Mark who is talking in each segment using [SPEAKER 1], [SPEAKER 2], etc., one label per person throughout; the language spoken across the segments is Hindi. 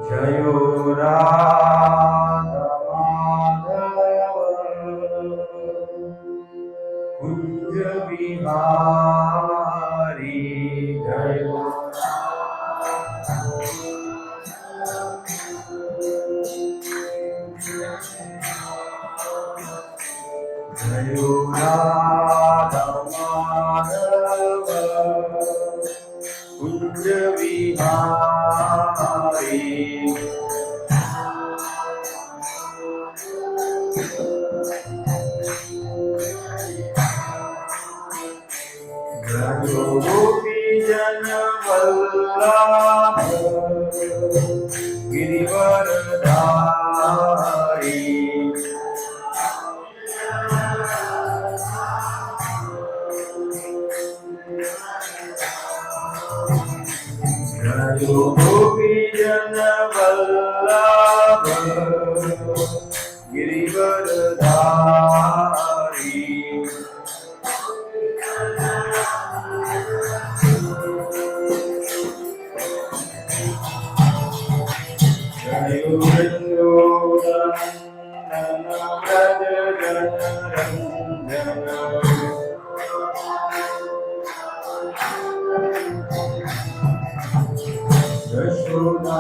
[SPEAKER 1] जयो राधा माधव कुंज बिहारी जयो जयो राधा माधव कुंज बिहारी जयो गोपी जन वल्लभ गिरिवरधारी जयो गोपी जन वल्लभ गिरिवरधारी जयो वृंदावन व्रज जनरंजन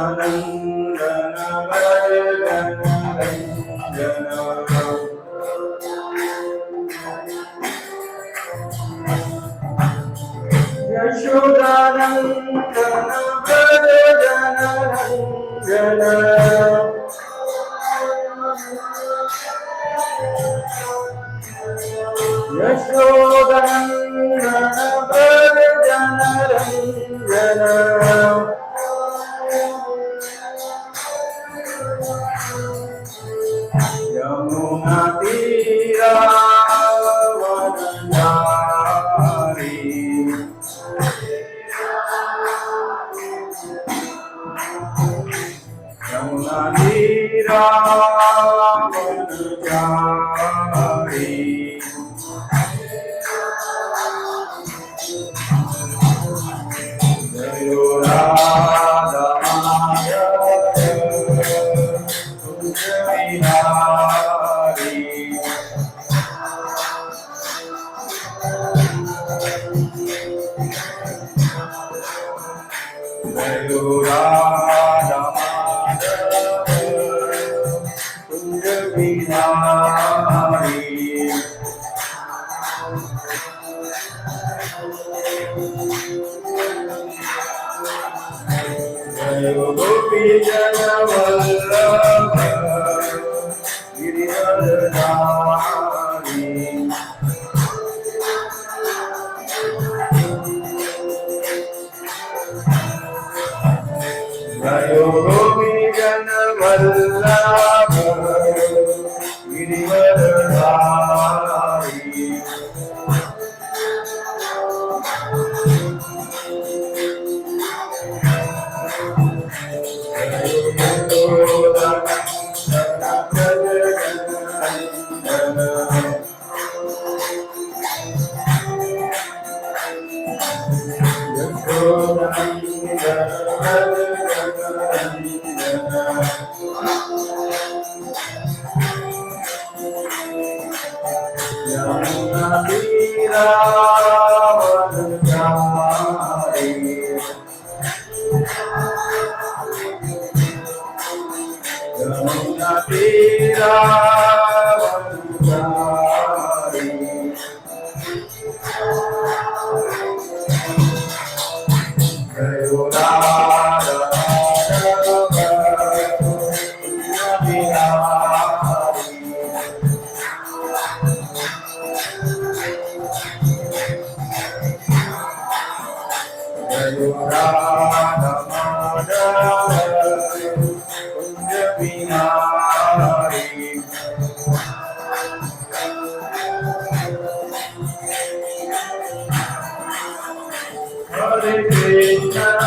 [SPEAKER 1] यशोदानंदन व्रज जनरंजन यशोदानंदन व्रज जनरंजन यशोदानंदन व्रज जनरंजन यमुना तीरावनचारी यमुना तीरावनचारी जयो राधा माधव कुंज बिहारी जयो राधा माधव कुंज बिहारी जयो गोपी जन वल्लभ गिरिवरधारी जयो गोपी जन वल्लभ गिरिवरधारी यमुना तीरावनचारी यमुना तीरावनचारी जयो राधा माधव कुंज बिहारी जयो राधा माधव कुंज बिहारी हरे Krishna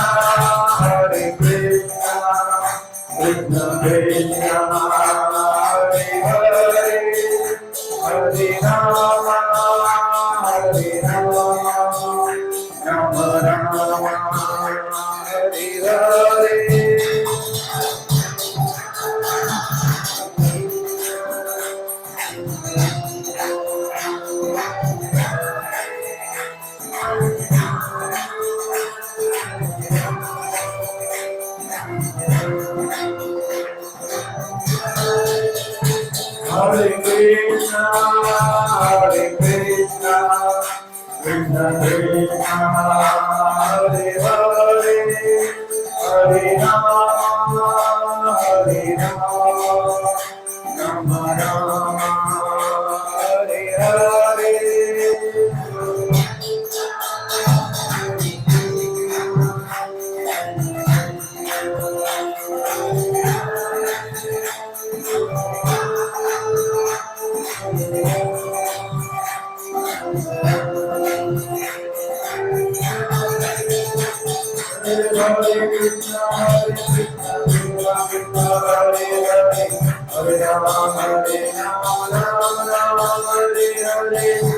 [SPEAKER 1] Krishna Krishna Hare Hare Hare Ram Ram Ram Hare Hare Hare Krishna, Hare Krishna, Krishna Krishna, Hare Hare, Hare Rama, Hare Rama, Rama Rama, Hare Hare. Hare Krishna, Hare Krishna, Krishna Krishna, Hare Hare, Hare Rama, Hare Rama, Rama Rama, Hare Hare.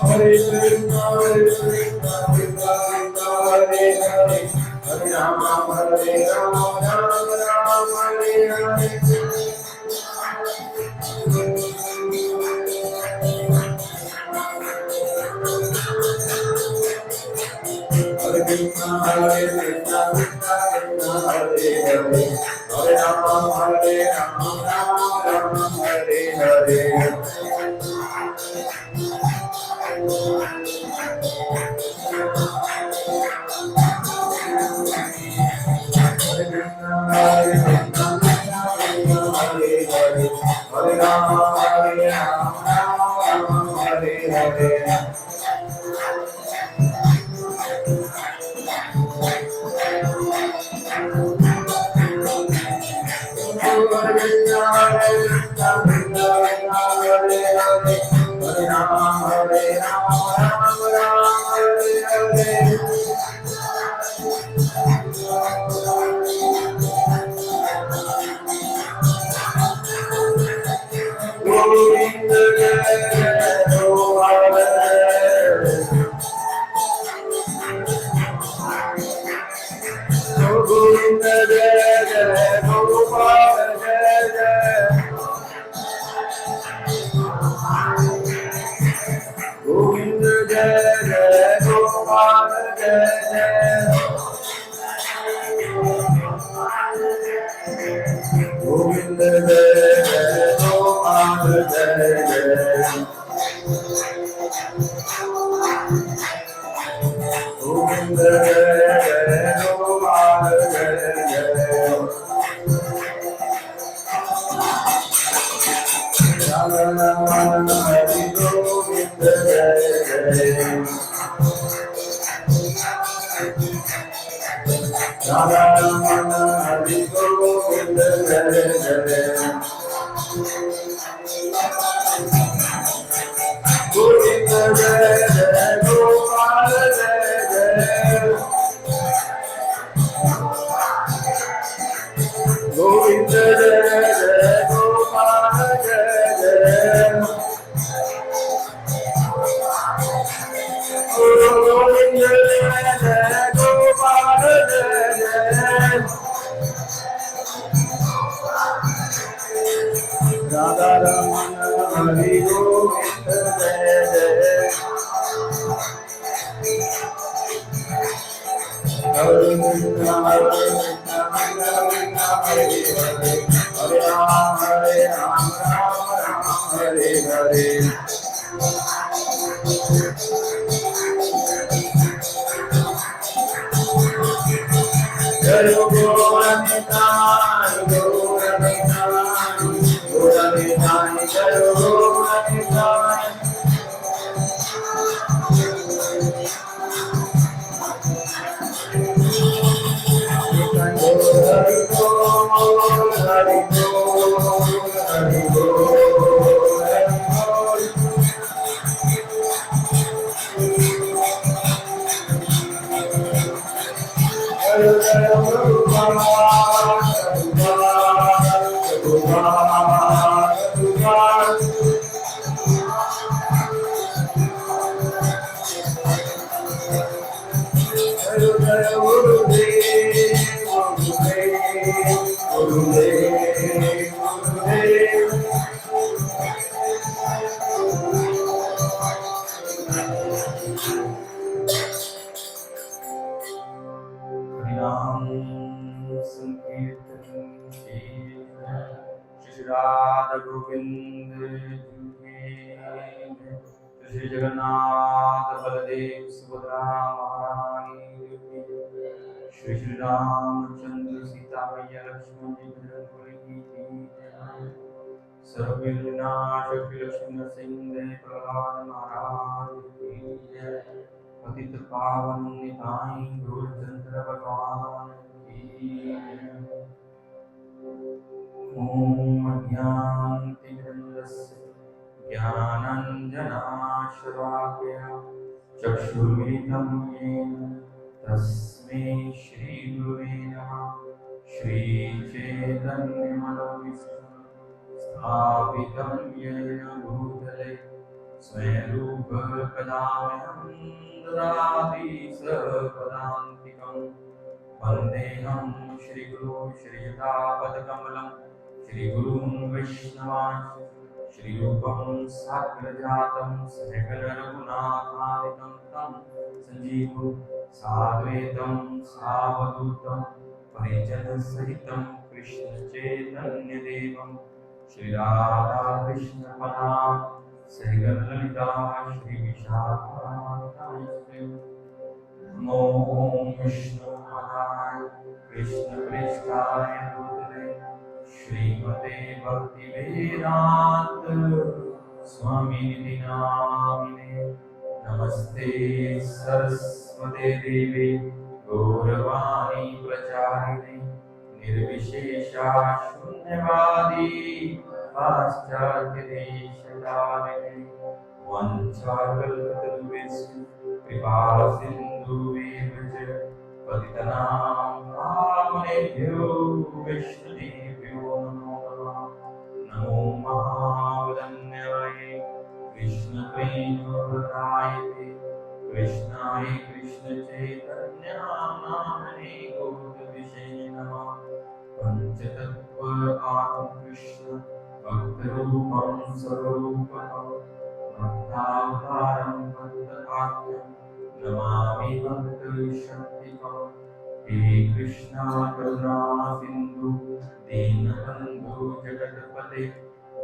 [SPEAKER 1] Hare Krishna, Hare Krishna, Krishna Krishna, Hare Hare, Hare Rama, Hare Rama, Rama Rama, Hare Hare. Hare Krishna, Hare Krishna, Krishna Krishna, Hare Hare, Hare Rama, Hare Rama, Rama Rama, Hare Hare. Hare Krishna, Hare Krishna, Krishna Krishna, Hare Hare, Hare Rama, Hare Rama, Rama Rama, Hare Hare. Hare Krishna, Hare Krishna, Krishna Krishna, Hare Hare, Hare Rama, Hare Rama, Rama Rama, Hare Hare. Govinda Jaya Jaya Gopal Jaya, Govinda Jaya Jaya Gopal Jaya Jaya, Govinda Jaya Jaya Gopal Jaya Jaya, Govinda Jaya Jaya Gopal Jaya Jaya, Govinda Jaya Jaya Gopal Jaya Jaya. Rama Rama Hari Govinda Jaya Jaya, Rama Rama Hari Govinda Jaya Jaya, Govinda Jaya Jaya Gopal Jaya Jaya, Govinda Jaya Jaya Gopal Jaya Jaya, Govinda Jaya Jaya Gopal Jaya Jaya, Radha Ramana Hari Govinda Jaya Jaya, Hare Krishna, Hare Krishna, Krishna Krishna, Hare Hare, Hare Rama, Hare Rama, Rama Rama, Hare Hare. Jai Gauranitai, Gauranitai, Gauranitai, Jai Gauranitai. Hari Bol, Hari Bol, Hari Bol, Hari Bol. Jai Jai Guru Maharaj, Guru Maharaj, Guru Maharaj, Guru Maharaj. Jai Jai Radha Govind Shri Jagannath Baldev Subhadra महारानी श्री श्री रामचंद्र सीता मैया लक्ष्मण जी बजरंग की सर्वविघ्नाशक लक्ष्मण नरसिंह प्रहलाद महाराज की जय। पतित पावन निताई गौरचंद्र भगवान की जय। ओम अज्ञानतिमिरन्दस्य ज्ञानाञ्जनशलाकया चक्षुर्मिलितं येन तस्मै श्रीगुरुवे नमः। श्रीचैतन्यमनोभीष्टं स्थापितं येन भूतले स्वयं रूपः कदामहं ददाति सपदान्तिकम्। वन्देऽहं श्रीगुरो श्रीयुतापदकमलं श्रीगुरुं वैष्णवांश्च श्रीरूपं साग्रजातं सहगणरघुनाथान्वितं तं सञ्जीवं साद्वैतं सावधूतं परिजनसहितं कृष्णचैतन्यदेवं श्रीराधाकृष्णपदां सहगणललिता श्रीविशाखान्वितांश्च। नमो विष्णुपदाय कृष्णपृष्ठाय भूतले श्रीमते भक्तिवेदांत स्वामिनिधि नामिने। नमस्ते सरस्वते देवे गौरवाणी प्रचारिणे निर्विशेषा शून्यवादी पाश्चात्यदेशकारिणे वंशाकल्पतरुभ्यश्च कृपासिन्धुभ्यः च पतितनां पावनेभ्यो वैष्णवेभ्यो नमो नमः। नमो महावदन्याय कृष्णप्रेमप्रदायते कृष्णाय कृष्णचैतन्यनाम्ने गौरविषे नमः। पञ्चतत्त्वात्मकं कृष्ण भक्तरूपं स्वरूपकं भक्तावतारं भक्तभाग्यं नमामि भक्तशक्तिकं। हे कृष्णा करुणा सिन्धु दीनबन्धु जगत्पते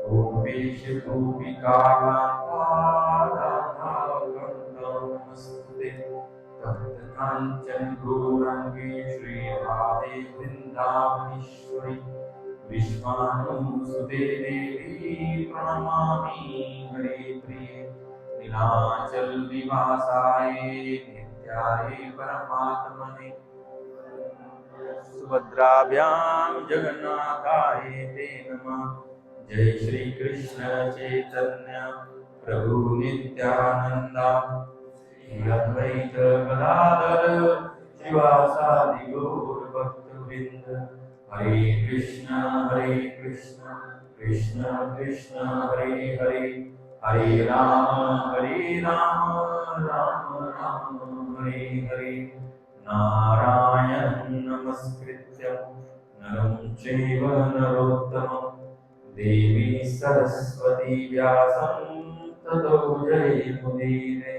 [SPEAKER 1] गोपेश गोपिकान्तनमस्तुते। तप्तकाञ्चन गौराङ्गी श्रीराधे वृन्दावनेश्वरी विश्वानुसुते देवी प्रणमामि हरे प्रिये। नीलाचल निवासाय नित्याय परमात्मने सुभद्राभ्यां जगन्नाथाय ते नमः। जय श्री कृष्ण चैतन्य प्रभु नित्यानंदा अद्वैत गदाधर शिवासादि गौर भक्तवृंद। हरे कृष्ण कृष्ण कृष्ण हरे हरे हरे राम राम राम हरे हरे। नारायण नमस्कृत्य नरं चैव नरोत्तमं देवी सरस्वती व्यासं ततो जयमुदीरये।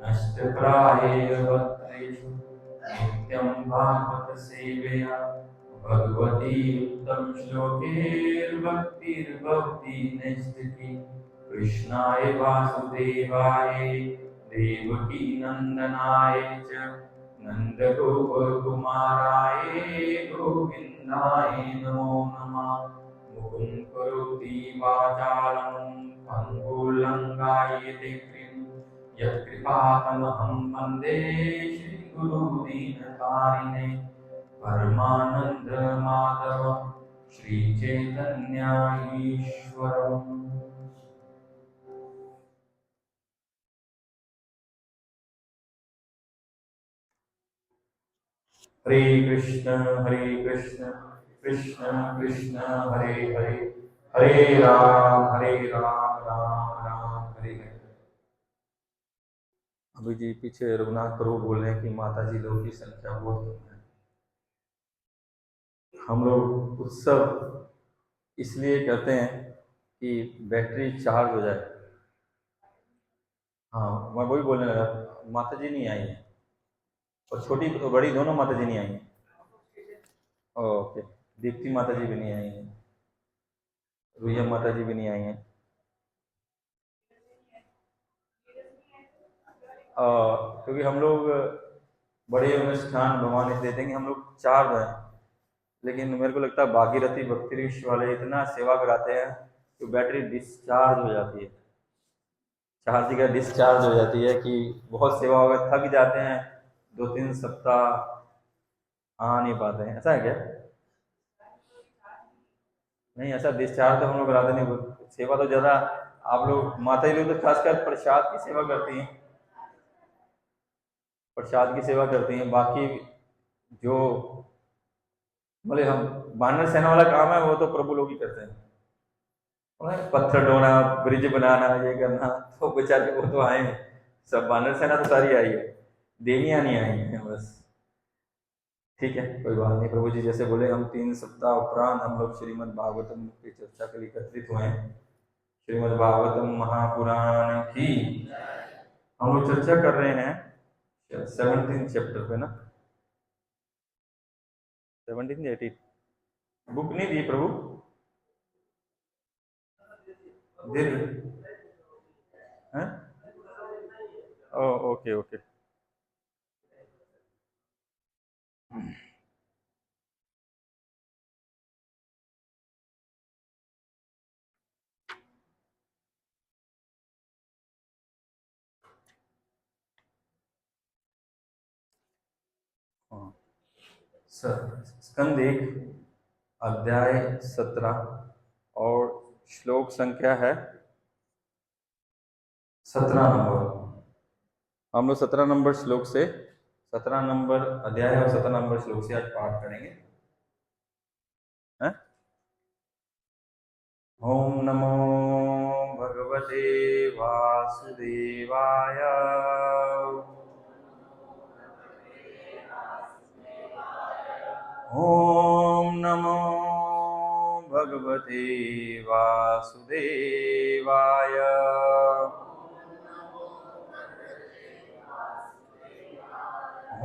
[SPEAKER 1] नष्टप्रायेण भद्रेषु नित्यं भागवत सेवया भगवती उत्तम श्लोकैर्भक्तिर्भवती नैष्ठिकी। कृष्णाय वासुदेवाय देवकी नंदनाय च नन्दगोपकुमाराय गोविन्दाय नमो नमः। मुकुं करोति वाचालं पङ्गुलङ्घयते यत्कृपातमहं वन्दे श्रीगुरुदीनतारिणे। परमानंद माधव श्रीचैतन्य ईश्वरम्। हरे कृष्ण कृष्ण कृष्ण हरे हरे हरे राम राम राम हरे हरे।
[SPEAKER 2] अभी जी पीछे रघुनाथ प्रभु बोल रहे हैं कि माता जी लोगों की संख्या बहुत कम है। हम लोग उत्सव इसलिए करते हैं कि बैटरी चार्ज हो जाए। हाँ, मैं वही बोलने लगा, माता जी नहीं आई है और छोटी तो बड़ी दोनों माता जी नहीं आई हैं। ओके, दीप्ति माता जी भी नहीं आई हैं, रुइया माता जी भी नहीं आई हैं। क्योंकि हम लोग बड़े अनुष्ठान भगवान इस देते हैं कि हम लोग चार जो हैं, लेकिन मेरे को लगता है भागीरथी भक्ति विश्व वाले इतना सेवा कराते हैं कि बैटरी डिस्चार्ज हो जाती है, चार्ज का डिस्चार्ज हो जाती है कि बहुत सेवा हो गई, थक जाते हैं, 2-3 सप्ताह आ नहीं पाते हैं। ऐसा है क्या? नहीं, ऐसा डिस्चार्ज तो हम लोग कराते नहीं। सेवा तो ज़्यादा आप लोग माता जी लोग तो खासकर प्रसाद की सेवा करती हैं, प्रसाद की सेवा करती हैं। बाकी जो बोले हम वानर सेना वाला काम है वो तो प्रभु लोग ही करते हैं। उन्हें पत्थर ढोना, ब्रिज बनाना, ये करना तो बेचारे वो तो आए हैं। सब वानर सेना तो सारी आई है, देवियाँ नहीं आई हैं बस। ठीक है, कोई बात नहीं। प्रभु जी जैसे बोले, हम 3 सप्ताह उपरांत हम लोग श्रीमद् भागवतम की चर्चा के लिए एकत्रित हुए हैं। श्रीमद् भागवतम महापुराण की हम लोग चर्चा कर रहे हैं 17 चैप्टर पे ना, 17 18। बुक नहीं दी प्रभु, दे दी हैं? ओ, ओके ओके। हाँ सर, स्कंद 1 अध्याय 17 और श्लोक संख्या है 17 नंबर। हम लोग 17 नंबर श्लोक से, 17 नंबर अध्याय और 17 नंबर श्लोक से आज पाठ करेंगे। हैं? ओम नमो भगवते वासुदेवाय। ओम नमो भगवते वासुदेवाय।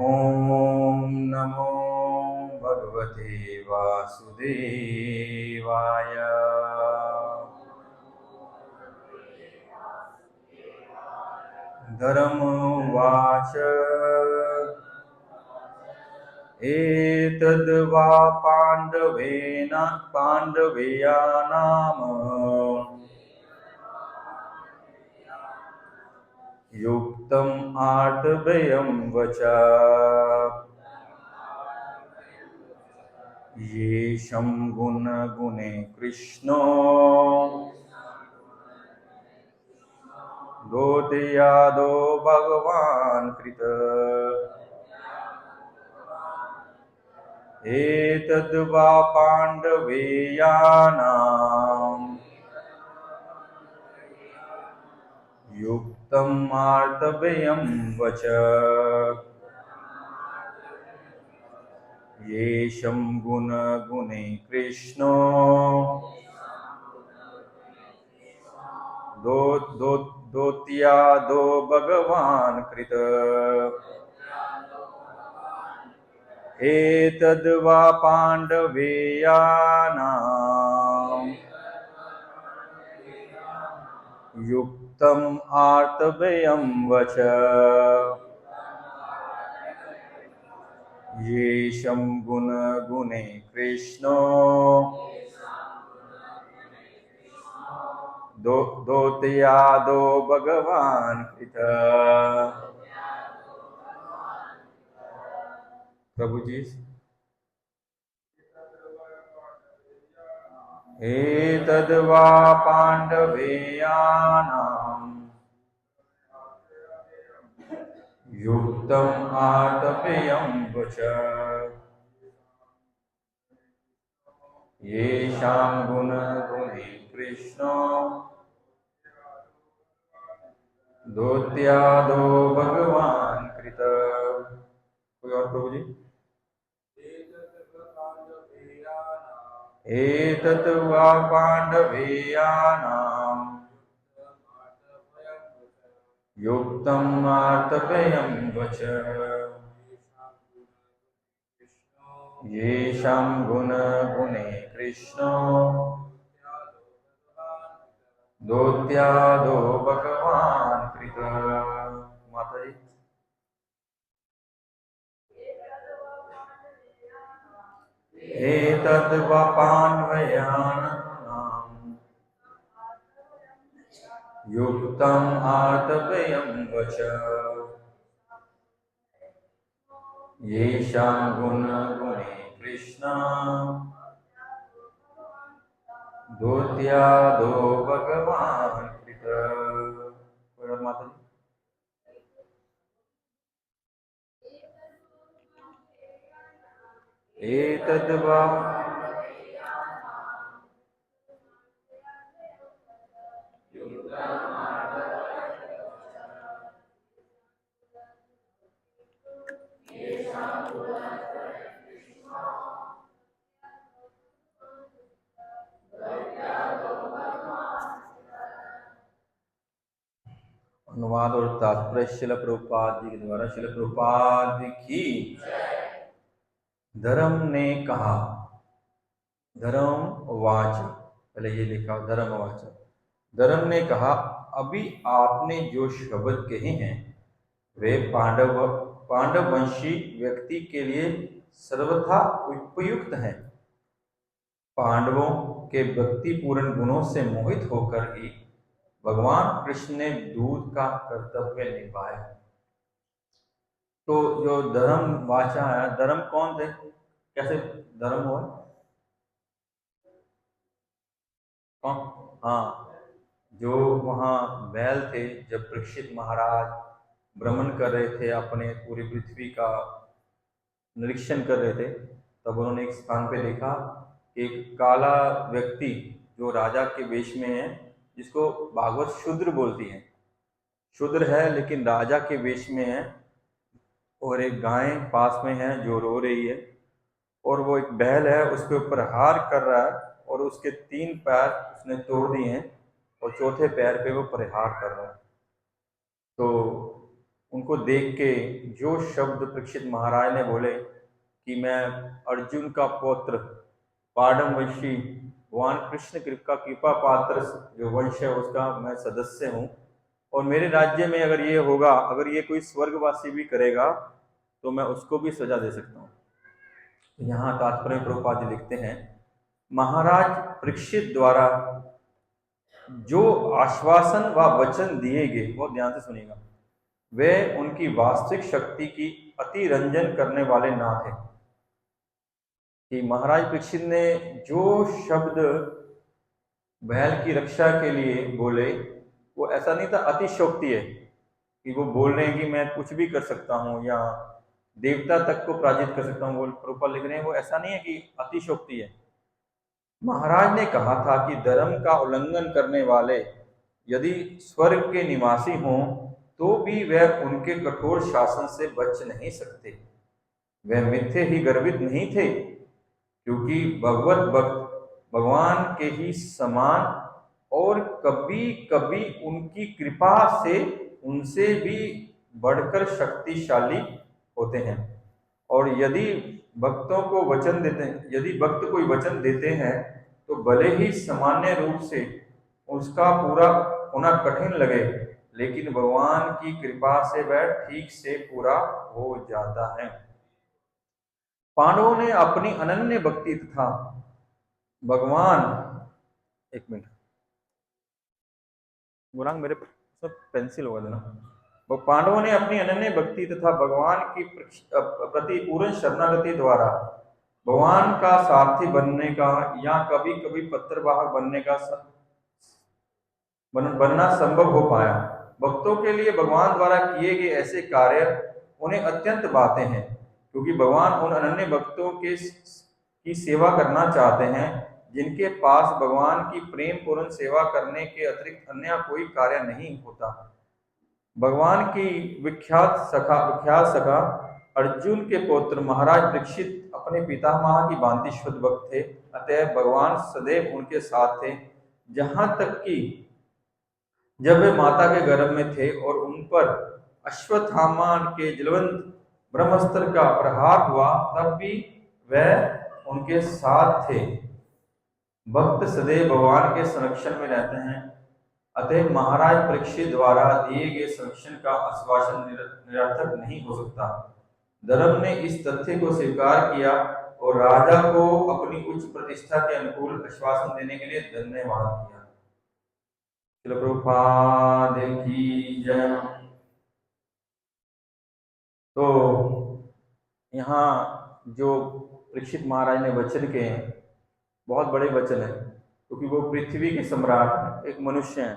[SPEAKER 2] ओम नमो भगवते वासुदेवाय। धर्मवाच एतद्वा पाण्डवेयानाम युक्तम् आर्तव्यं वच येषं गुणगुणे कृष्णो दोदयादो भगवान् कृत एतद्वा पाण्डवेयानाम् युक्तम् आर्तव्यं वच येषं गुणगुणे कृष्णो दो दो दोत्यादो भगवान् कृत एतद्वा पाण्डवेयानाम् युक्तम् आर्तव्यं वच येषं गुणगुणे कृष्णो दोत्यादो भगवान् कृत। प्रभु जी, एतद्वा पाण्डवेयानाम् युक्तम् आर्तव्यं वच येषां गुणगुणे कृष्णो दोत्यादो भगवान कृत। कोई और प्रभु जी? एतत् वा पाण्डवेयानाम् युक्तम् आर्तव्यं वच येषां गुणे कृष्णो दोत्यादो भगवान कृत। माता जी, एतद् वा पाण्डवानाम् युक्तम् आर्तव्यं वच येषां गुणे कृष्ण दोत्यादो भगवान कृत। कोई और माता जी? एतद् वा अनुवाद और तात्पर्य शिल प्रभुपाद जी के द्वारा। शिल प्रभुपाद की धर्म ने कहा, धर्म वाच, पहले ये लिखा धर्म वाच। धर्म ने कहा, अभी आपने जो शब्द कहे हैं वे पांडववंशी व्यक्ति के लिए सर्वथा उपयुक्त हैं। पांडवों के भक्तिपूर्ण गुणों से मोहित होकर ही भगवान कृष्ण ने दूत का कर्तव्य निभाया। तो जो धर्म वाचा है, धर्म कौन थे, कैसे धर्म हुआ कौन? हाँ, जो वहाँ बैल थे, जब परीक्षित महाराज भ्रमण कर रहे थे, अपने पूरी पृथ्वी का निरीक्षण कर रहे थे, तब उन्होंने एक स्थान पे देखा कि एक काला व्यक्ति जो राजा के वेश में है, जिसको भागवत शूद्र बोलती है, शूद्र है लेकिन राजा के वेश में है, और एक गाय पास में है जो रो रही है, और वो एक बैल है उसके ऊपर हार कर रहा है, और उसके 3 पैर उसने तोड़ दिए हैं और चौथे पैर पे वो प्रहार कर रहा है। तो उनको देख के जो शब्द परीक्षित महाराज ने बोले कि मैं अर्जुन का पुत्र पांडववंशी भगवान कृष्ण का कृपा पात्र जो वंश है उसका मैं सदस्य हूँ, और मेरे राज्य में अगर ये होगा, अगर ये कोई स्वर्गवासी भी करेगा तो मैं उसको भी सजा दे सकता हूँ। यहाँ तात्पर्य प्रभुपाद जी लिखते हैं, महाराज परीक्षित द्वारा जो आश्वासन व वचन दिए गए, बहुत ध्यान से सुनिएगा, वे उनकी वास्तविक शक्ति की अतिरंजन करने वाले ना थे। कि महाराज परीक्षित ने जो शब्द बैल की रक्षा के लिए बोले, वो ऐसा नहीं था अतिशोक्ति है कि वो बोल रहे हैं कि मैं कुछ भी कर सकता हूँ या देवता तक को पराजित कर सकता हूँ, वो प्रभुपाद लिख रहे हैं, वो ऐसा नहीं है कि अतिशोक्ति है। महाराज ने कहा था कि धर्म का उल्लंघन करने वाले यदि स्वर्ग के निवासी हों तो भी वह उनके कठोर शासन से बच नहीं सकते। वह मिथ्ये ही गर्वित नहीं थे, क्योंकि भगवत भक्त भगवान के ही समान और कभी कभी उनकी कृपा से उनसे भी बढ़कर शक्तिशाली होते हैं। और यदि भक्तों को वचन देते हैं, यदि भक्त कोई वचन देते हैं तो भले ही सामान्य रूप से उसका पूरा होना कठिन लगे, लेकिन भगवान की कृपा से वह ठीक से पूरा हो जाता है। पांडवों ने अपनी अनन्य भक्ति तथा भगवान, एक मिनट गुरांग मेरे पेंसिल होगा देना। वो पांडवों ने अपनी अनन्य भक्ति तथा भगवान की प्रति पूर्ण शरणागति द्वारा भगवान का सारथी बनने का या कभी कभी पत्रवाहक बनना संभव हो पाया। भक्तों के लिए भगवान द्वारा किए गए ऐसे कार्य उन्हें अत्यंत भाते हैं, क्योंकि भगवान उन अनन्य भक्तों की सेवा करना चाहते हैं जिनके पास भगवान की प्रेम पूर्ण सेवा करने के अतिरिक्त अन्य कोई कार्य नहीं होता। भगवान की विख्यात सखा अर्जुन के पुत्र महाराज परीक्षित अपने पितामह की भांति शुद्ध भक्त थे, अतः भगवान सदैव उनके साथ थे, जहां तक कि जब वे माता के गर्भ में थे और उन पर अश्वत्थामा के जलवंत ब्रह्मास्त्र का प्रहार हुआ, तब भी वह उनके साथ थे। भक्त सदैव भगवान के संरक्षण में रहते हैं, अतः महाराज परीक्षित द्वारा दिए गए संरक्षण का आश्वासन निरर्थक नहीं हो सकता। धर्म ने इस तथ्य को स्वीकार किया और राजा को अपनी उच्च प्रतिष्ठा के अनुकूल आश्वासन देने के लिए धन्यवाद किया। श्रील प्रभुपाद की जय। तो यहाँ जो परीक्षित महाराज ने वचन के हैं, बहुत बड़े वचन है, क्योंकि वो पृथ्वी के सम्राट एक मनुष्य है,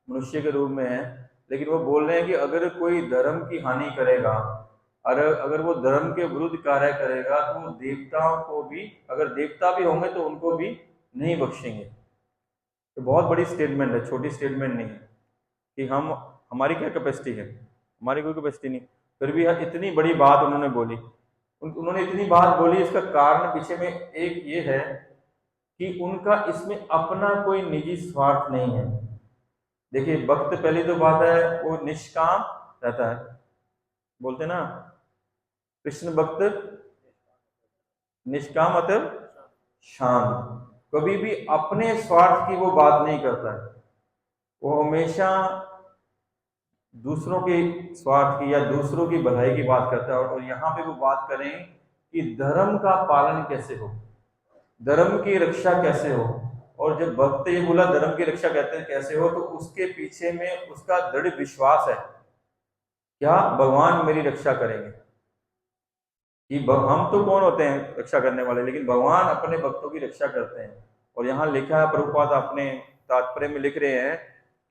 [SPEAKER 2] मनुष्य के रूप में है, लेकिन वो बोल रहे हैं कि अगर कोई धर्म की हानि करेगा और अगर वो धर्म के विरुद्ध कार्य करेगा तो देवताओं को भी, अगर देवता भी होंगे तो उनको भी नहीं बख्शेंगे। तो बहुत बड़ी स्टेटमेंट है, छोटी स्टेटमेंट नहीं है कि हमारी क्या कैपेसिटी है, हमारी कोई कैपेसिटी नहीं, फिर भी इतनी बड़ी बात उन्होंने बोली। उन्होंने इतनी बात बोली, इसका कारण पीछे में एक ये है कि उनका इसमें अपना कोई निजी स्वार्थ नहीं है। देखिए, भक्त पहली तो बात है वो निष्काम रहता है, बोलते ना कृष्ण भक्त निष्काम मतलब शांत, कभी भी अपने स्वार्थ की वो बात नहीं करता है, वो हमेशा दूसरों के स्वार्थ की या दूसरों की भलाई की बात करता है। और यहाँ पे वो बात करें कि धर्म का पालन कैसे हो, धर्म की रक्षा कैसे हो। और जब भक्त ये बोला धर्म की रक्षा कहते हैं कैसे हो, तो उसके पीछे में उसका दृढ़ विश्वास है, क्या भगवान मेरी रक्षा करेंगे। कि हम तो कौन होते हैं रक्षा करने वाले, लेकिन भगवान अपने भक्तों की रक्षा करते हैं। और यहाँ लिखा है, प्रभुपाद अपने तात्पर्य में लिख रहे हैं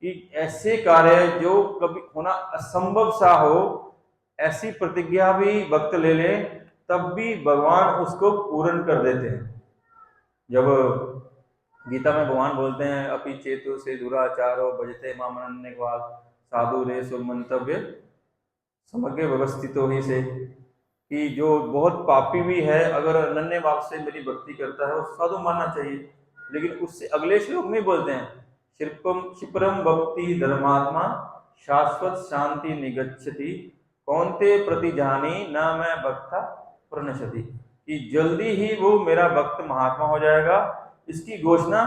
[SPEAKER 2] कि ऐसे कार्य जो कभी होना असंभव सा हो, ऐसी प्रतिज्ञा भी भक्त ले ले, तब भी भगवान उसको पूर्ण कर देते हैं। जब गीता में भगवान बोलते हैं, अपि चेतु से दुराचारो भजते माम अनन्यवाद साधु रे सुमंतव्य समग्र व्यवस्थितो ही से, कि जो बहुत पापी भी है अगर अनन्य भाव से मेरी भक्ति करता है वो साधु मानना चाहिए। लेकिन उससे अगले श्लोक में बोलते हैं, क्षिप्रम भक्ति धर्मात्मा शाश्वत शांति निगच्छति कौन्ते प्रतिजानी न मैं भक्ता प्रणशति, कि जल्दी ही वो मेरा भक्त महात्मा हो जाएगा, इसकी घोषणा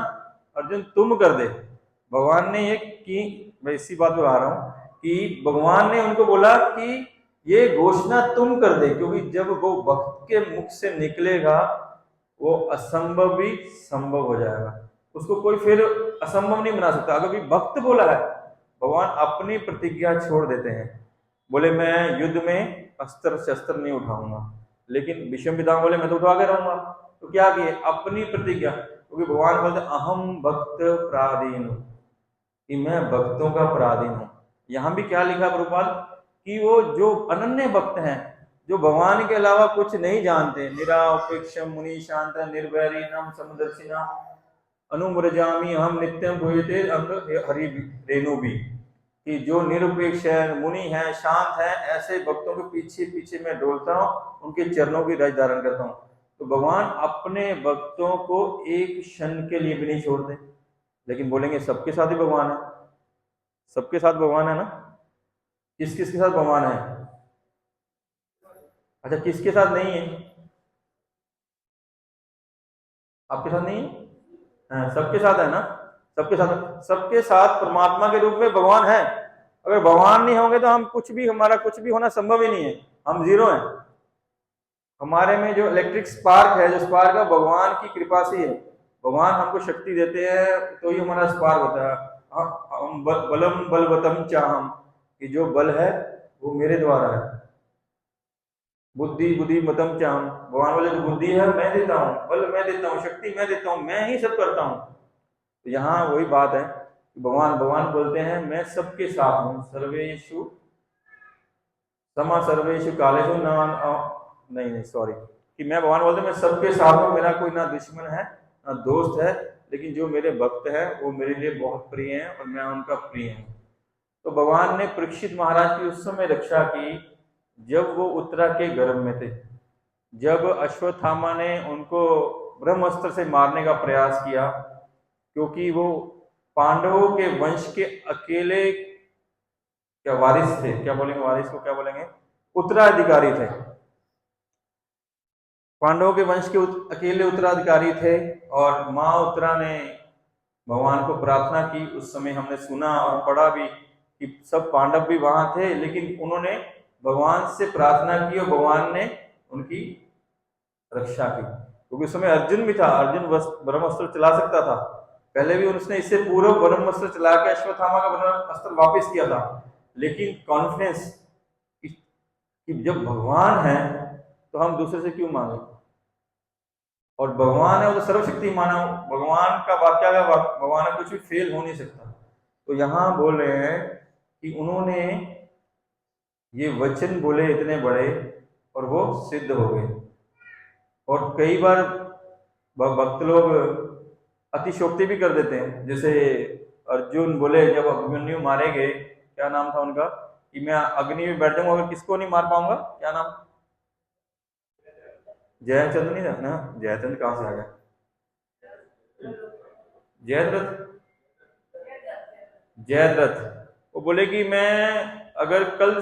[SPEAKER 2] अर्जुन तुम कर दे। भगवान ने ये की, मैं इसी बात पर आ रहा हूं कि भगवान ने उनको बोला कि ये घोषणा तुम कर दे, क्योंकि जब वो भक्त के मुख से निकलेगा वो असंभव भी संभव हो जाएगा, उसको कोई फिर असंभव नहीं बना सकता। अगर भी भक्त बोला है, भगवान अपनी प्रतिज्ञा छोड़ देते हैं, बोले मैं युद्ध में अस्त्र शस्त्र नहीं उठाऊंगा, लेकिन विषम पितामह बोले मैं तो उठा के रहूंगा। तो क्या किए, अपनी प्रतिज्ञा, क्योंकि भगवान बोलते अहम भक्त पराधीन हूं, कि मैं भक्तों का पराधीन हूं। यहां भी क्या लिखा प्रभुपाद कि वो जो अनन्य भक्त हैं, जो भगवान के अलावा कुछ नहीं जानते, निरापेक्षम मुनि शांत निर्वैरिणम समदर्शिना अनुमृजामी हम नित्यम भूयते हरि रेणु भी, कि जो निरपेक्ष है, मुनि है, शांत है, ऐसे भक्तों के पीछे पीछे मैं डोलता हूँ, उनके चरणों की रज धारण करता हूँ। तो भगवान अपने भक्तों को एक क्षण के लिए भी नहीं छोड़ते। लेकिन बोलेंगे सबके साथ ही भगवान है, सबके साथ भगवान है ना, किस किस के साथ भगवान है, अच्छा किसके साथ नहीं है, आपके साथ नहीं है, सबके साथ है ना, सबके साथ परमात्मा के रूप में भगवान है। अगर भगवान नहीं होंगे तो हम कुछ भी, हमारा कुछ भी होना संभव ही नहीं है, हम जीरो हैं। हमारे में जो इलेक्ट्रिक स्पार्क है, जो स्पार्क है भगवान की कृपा से है, भगवान हमको शक्ति देते हैं तो ही हमारा स्पार्क होता है। हम बलम बलवतम चाहम, कि जो बल है वो मेरे द्वारा है, बुद्धि बुद्धि मतम चाहम, भगवान बोले जो बुद्धि है मैं देता हूँ, बल मैं देता हूँ, शक्ति मैं देता हूँ, मैं ही सब करता हूँ। तो यहाँ वही बात है, भगवान बोलते हैं मैं सबके साथ हूँ, सर्वेषु समा सर्वेषु कालेषु नहीं सॉरी, कि मैं भगवान बोलते हैं मैं सबके साथ हूँ, मेरा कोई ना दुश्मन है ना दोस्त है, लेकिन जो मेरे भक्त हैं वो मेरे लिए बहुत प्रिय हैं और मैं उनका प्रिय हूँ। तो भगवान ने परीक्षित महाराज की उस समय रक्षा की जब वो उत्तरा के गर्भ में थे, जब अश्वत्थामा ने उनको ब्रह्मास्त्र से मारने का प्रयास किया, क्योंकि वो पांडवों के वंश के अकेले क्या वारिस थे, क्या बोलेंगे वारिस को, क्या बोलेंगे, उत्तराधिकारी थे। पांडवों के वंश के अकेले उत्तराधिकारी थे। और माँ उत्तरा ने भगवान को प्रार्थना की। उस समय हमने सुना और पढ़ा भी कि सब पांडव भी वहां थे, लेकिन उन्होंने भगवान से प्रार्थना की और भगवान ने उनकी रक्षा की, क्योंकि उस समय अर्जुन भी था। अर्जुन ब्रह्मास्त्र चला सकता था, पहले भी उसने इससे पूर्व ब्रह्मास्त्र चला के अश्वत्थामा का ब्रह्मास्त्र वापस किया था। लेकिन कॉन्फिडेंस कि जब भगवान है तो हम दूसरे से क्यों मांगे, और भगवान है वो तो सर्वशक्तिमान है, भगवान का वाक्य का भगवान का कुछ भी फेल हो नहीं सकता। तो यहाँ बोल रहे हैं कि उन्होंने ये वचन बोले इतने बड़े और वो सिद्ध हो गए। और कई बार भक्त लोग अतिशोक्ति भी कर देते हैं, जैसे अर्जुन बोले जब अभिमन्यु मारे गए, क्या नाम था उनका, कि मैं अग्नि में बैठ जाऊंगा, अगर किसको नहीं मार पाऊंगा, क्या नाम, जयचंद्र नहीं था ना, जयचंद्र कहां से आ गया, जयद्रथ, जयद्रथ। वो बोले कि मैं अगर कल